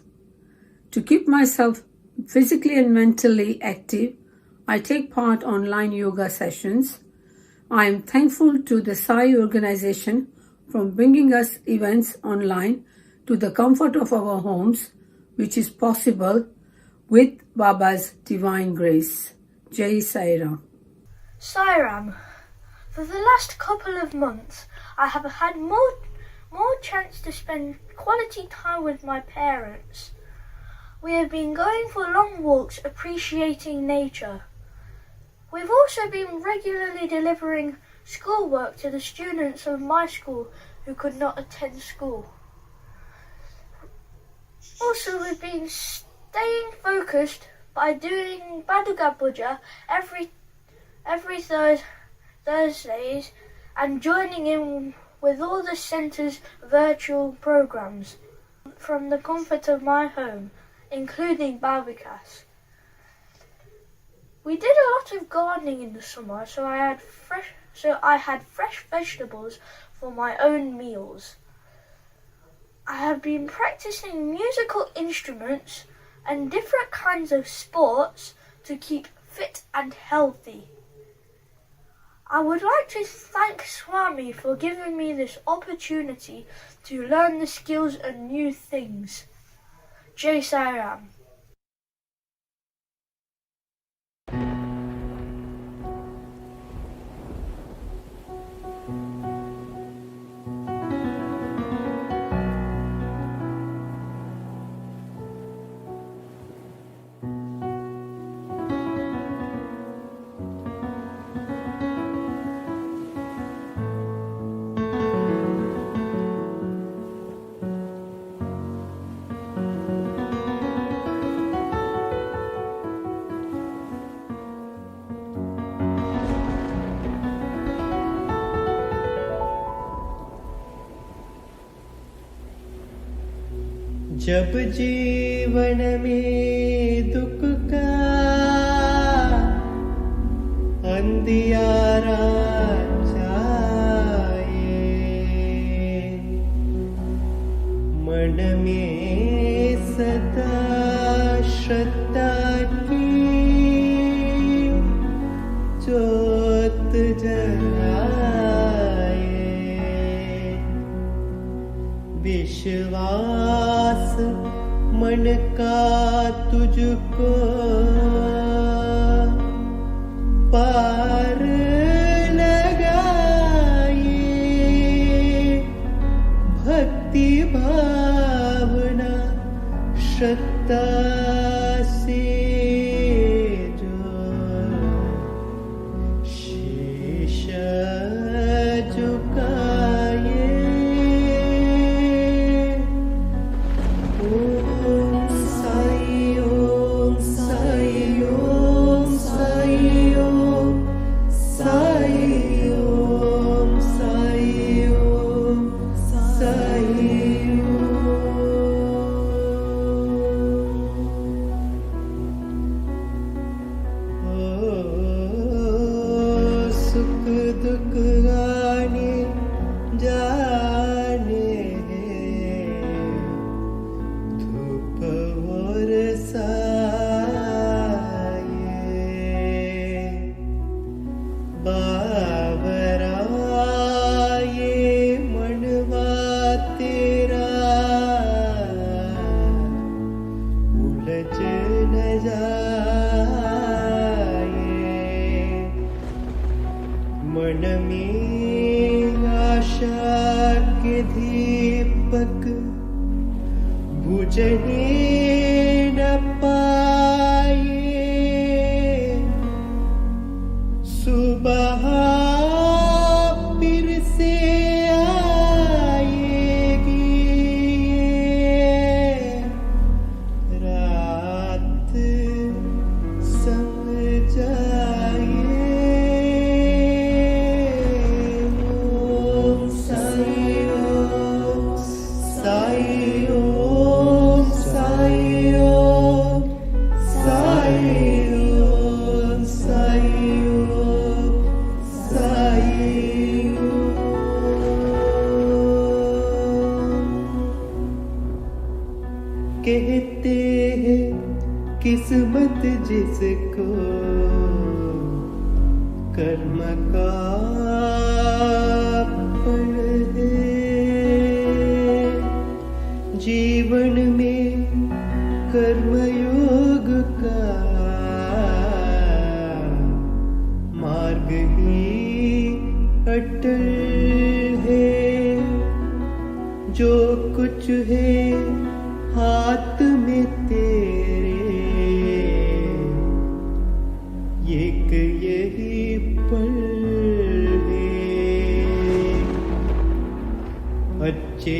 To keep myself physically and mentally active, I take part online yoga sessions. I am thankful to the Sai organization for bringing us events online to the comfort of our homes, which is possible with Baba's divine grace. Jai Sai Ram. Sairam, for the last couple of months, I have had more chance to spend quality time with my parents. We have been going for long walks, appreciating nature. We've also been regularly delivering schoolwork to the students of my school who could not attend school. Also, we've been staying focused by doing Baduga Puja every Thursdays and joining in with all the centre's virtual programs from the comfort of my home, including Barbikas. We did a lot of gardening in the summer, so I had fresh vegetables for my own meals. I have been practicing musical instruments and different kinds of sports to keep fit and healthy. I would like to thank Swami for giving me this opportunity to learn the skills and new things. Jai Sai Ram. जब जीवन में दुख का अंधियारा छाए, मन में सदा श्रद्धा की ज्योत जलाए, विश्वास मन का तुझको पार लगाए, भक्ति भावना श्रद्धा से जो शीश झुकाए, बुझने न पाए, सुबह फिर से आएगी, रात संग जाए, ओम साई ओम साई ओम साई ओम साई ओम साई ओम साई कहते हैं किस्मत जिसको कर्म का फल है। जीवन में कर्मयोग का मार्ग ही अटल है। जो कुछ है हाथ में तेरे, एक यही पल है। अच्छे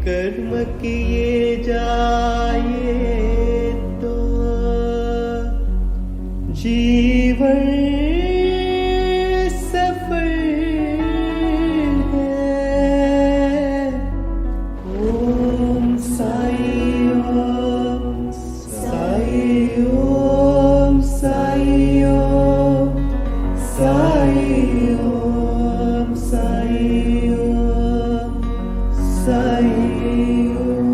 कर्म किए जाए तो जीवन सफल है। ओम साई ओम साई ओम साई ओम साई ओम साई ओम साई ओम।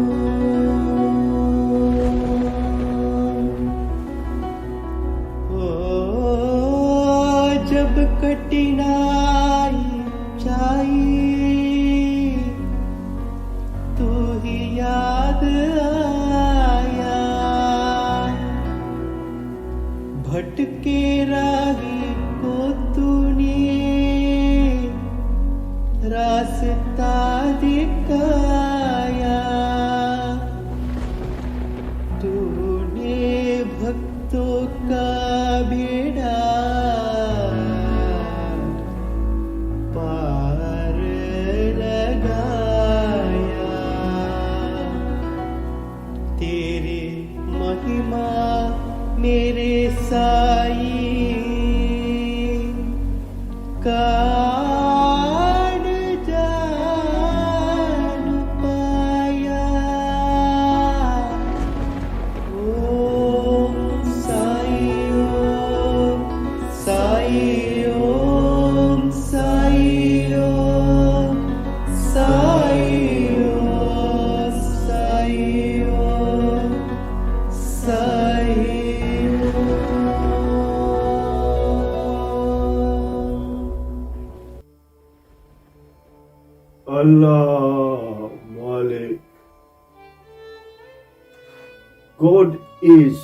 जब कठिनाई चाहिए तू ही याद आया। भटके राही को तूने रास्ता दिखाया। तूने भक्तों का बेड़ा पार लगाया। तेरी महिमा मेरे साई कान जान पाया। ओम साई ओम साई ओम साई ओम साई ओम साई ओम Sai Allah Malik. God is,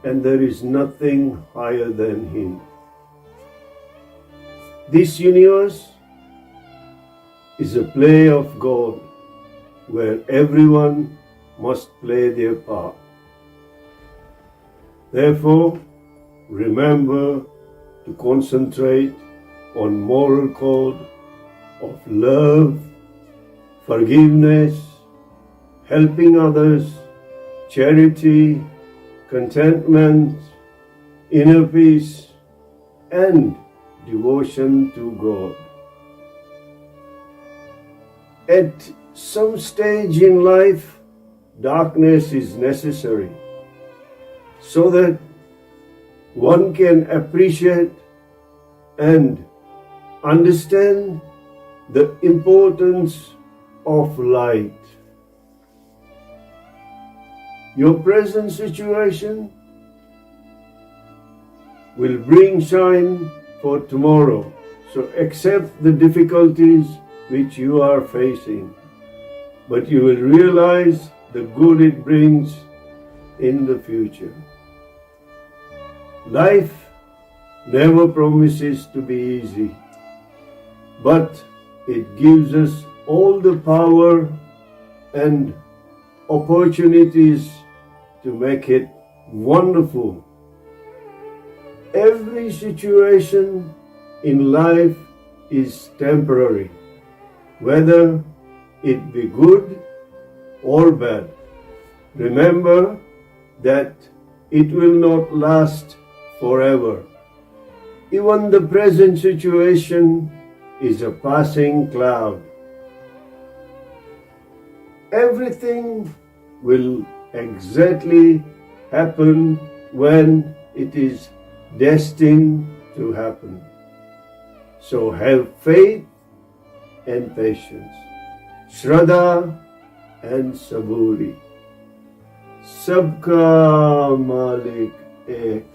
and there is nothing higher than Him. This universe is a play of God where everyone must play their part. Therefore, remember to concentrate on moral code of love, forgiveness, helping others, charity, contentment, inner peace, and devotion to God. At some stage in life, darkness is necessary so that one can appreciate and understand the importance of light. Your present situation will bring shine for tomorrow, so accept the difficulties which you are facing, but you will realize the good it brings in the future. Life never promises to be easy, but it gives us all the power and opportunities to make it wonderful. Every situation in life is temporary, whether it be good or bad. Remember that it will not last forever. Even the present situation is a passing cloud. Everything will exactly happen when it is destined to happen. So have faith and patience, Shraddha and Saburi. Sabka Malik Ek.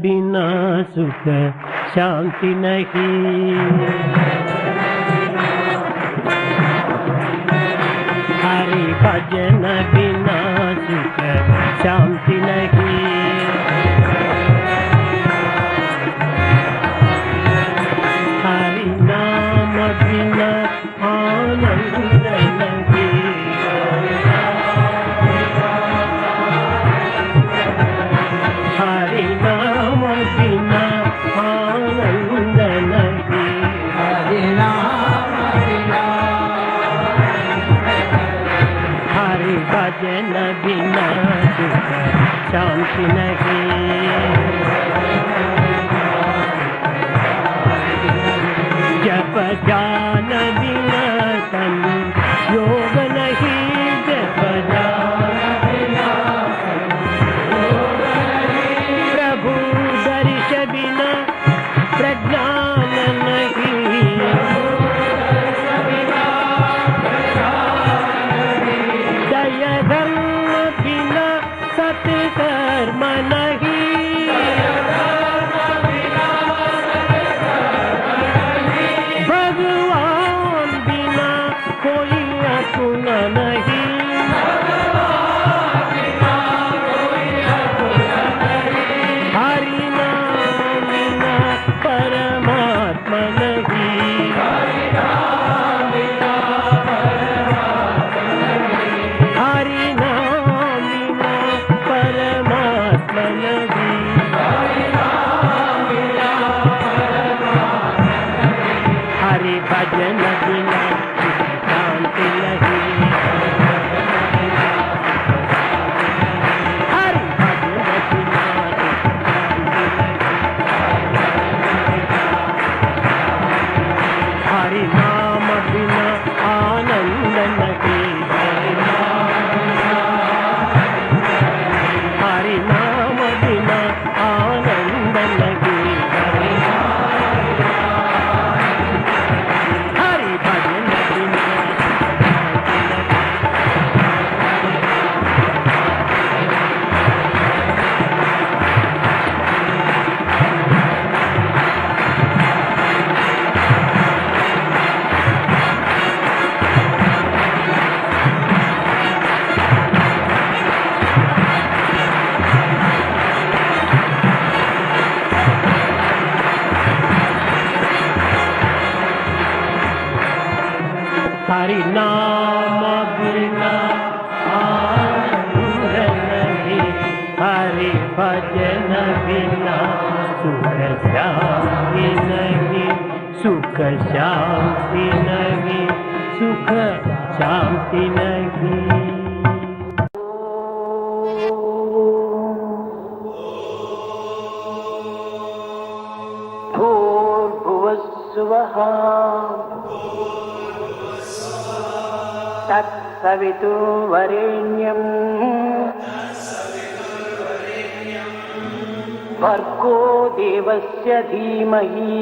बिना सुख शांति नहीं। हरि भजन बिना सुख शांति नहीं। हरि नाम बिना आनंद नहीं। हरि नाम बिना आनंद नहीं। हरि नाम बिना। हरि भजन बिना सुख शांति नहीं। जप जान बिना तन योग नहीं। जप जान बिना प्रभु दर्श बिना प्रज्ञान नहीं। दया धर्म बिना सत्कर्म नहीं। भगवान बिना कोई अपना नहीं। हरि नाम बिना परमात्मा नहीं। हरि नाम बिना हरि नाम बिना परमात्मा नहीं। हरि नाम बिना हरि भजन बिना शांति नहीं। हरि भजन बिना हरि नाम बिना आनंद नहीं। हरि नाम बिना आनंद नहीं। हरि भजन बिना हरि नाम बिना आनंद नहीं। हरि भजन बिना सुख शांति नहीं। सुख शांति नहीं। सुख शांति नहीं। भूर्भुवस्सुवः तत्सवितुर्वरेण्यं भर्गो देवस्य धीमहि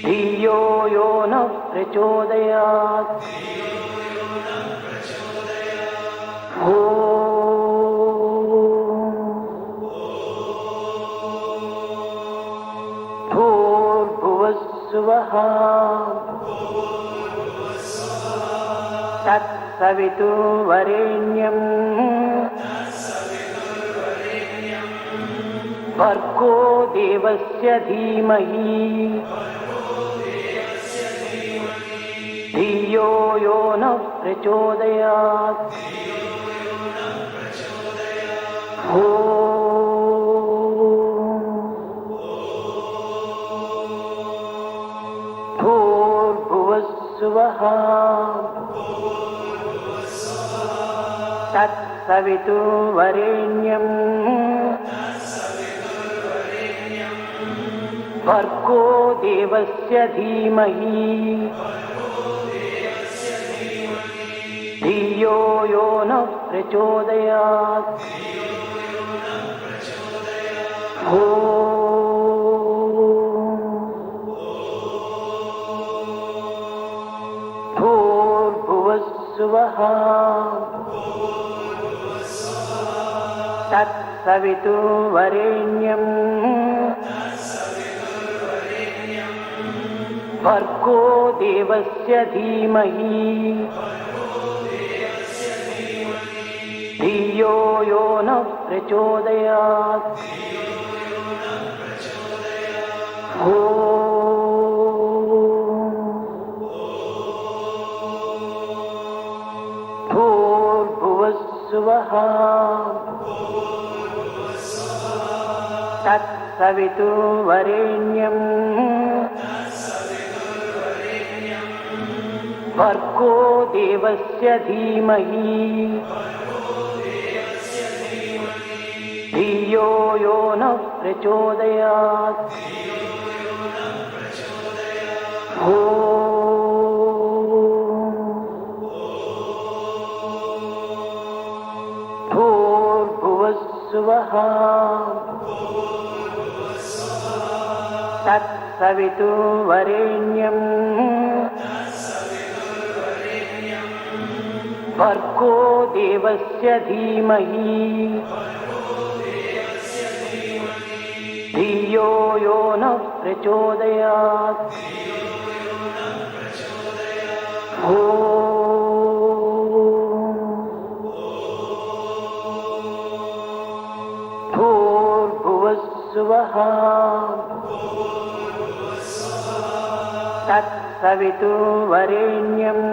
धियो यो नः प्रचोदयात्। भूर्भुवस्सुवः तत्सवितुर्वरेण्यं भर्गो देवस्य धीमहि धियो यो नः प्रचोदयात्। भूर्भुवस्सुवः तत्सवितुर्वरेण्यं भर्गो देवस्य धीमहि धियो यो नः प्रचोदयात्। भूर्भुवस्सुवः तत् तत्सवितुर्वरेण्यम् भर्गो देवस्य धीमहि धियो यो न प्रचोदयात् भूर्भुवस्सुवः तत्सवितुर्वरेण्यम् भर्गो देवस्य धीमहि धियो यो न प्रचोदयात् भूर्भुवस्सुवः तत्सवितुर्वरेण्यम् भर्गो देवस्य धीमहि धियो यो न प्रचोदयात् भूर्भुवस्सुवः तत्सवितुर्वरेण्यम्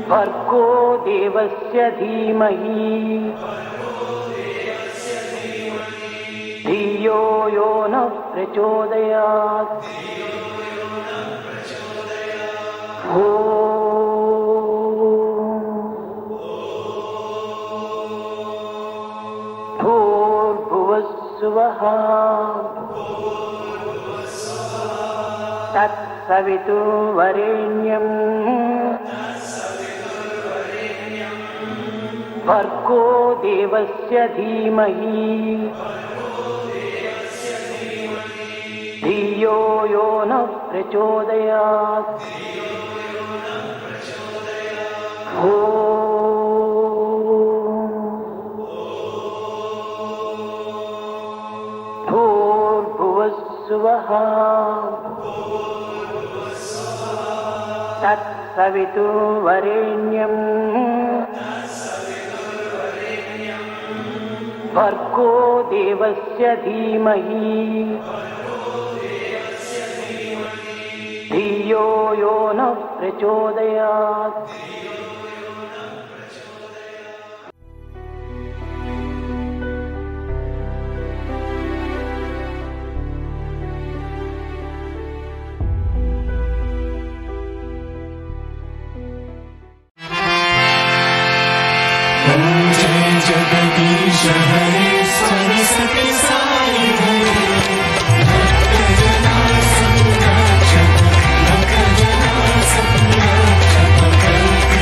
भर्गो देवस्य धीमहि धियो यो न प्रचोदयात् भूर्भुवस्सुवः तत्सवितुर्वरेण्यम् भर्गो देवस्य धीमहि धियो यो न प्रचोदयात् भूर्भुवस्सुवः तत्सवितुर्वरेण्यम् भर्गो देवस्य धीमहि धियो यो न प्रचोदयात् जगदीश हरे सरस्वती साई हरे भक्तजना संरक्षक भक्तजना संरक्षक कल्पे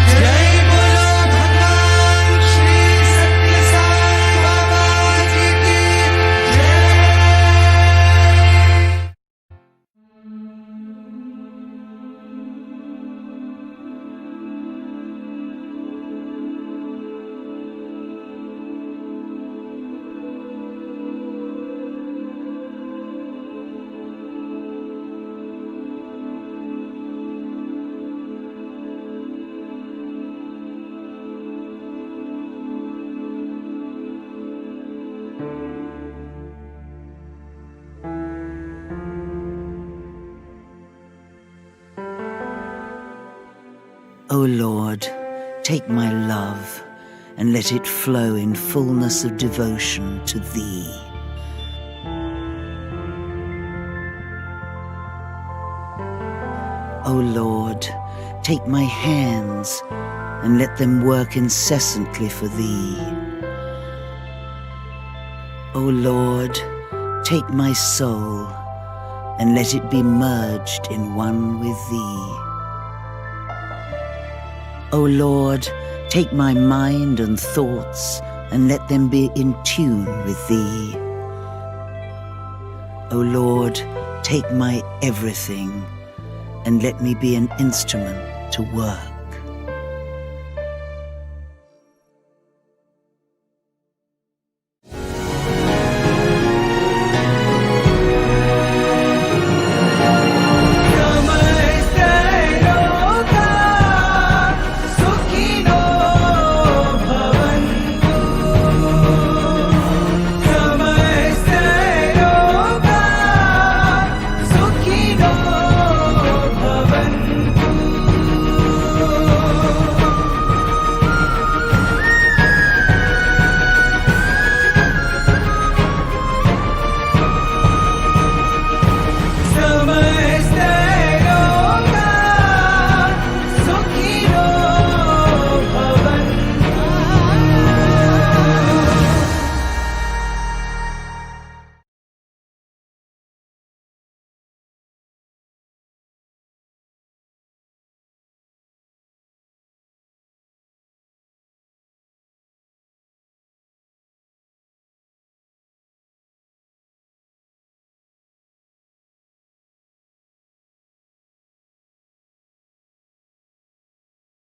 जय बोलो भगवान श्री सत्य साई बाबा जी की जय। O Lord, take my love and let it flow in fullness of devotion to Thee. O Lord, take my hands and let them work incessantly for Thee. O Lord, take my soul and let it be merged in one with Thee. O Lord, take my mind and thoughts and let them be in tune with Thee. O Lord, take my everything and let me be an instrument to work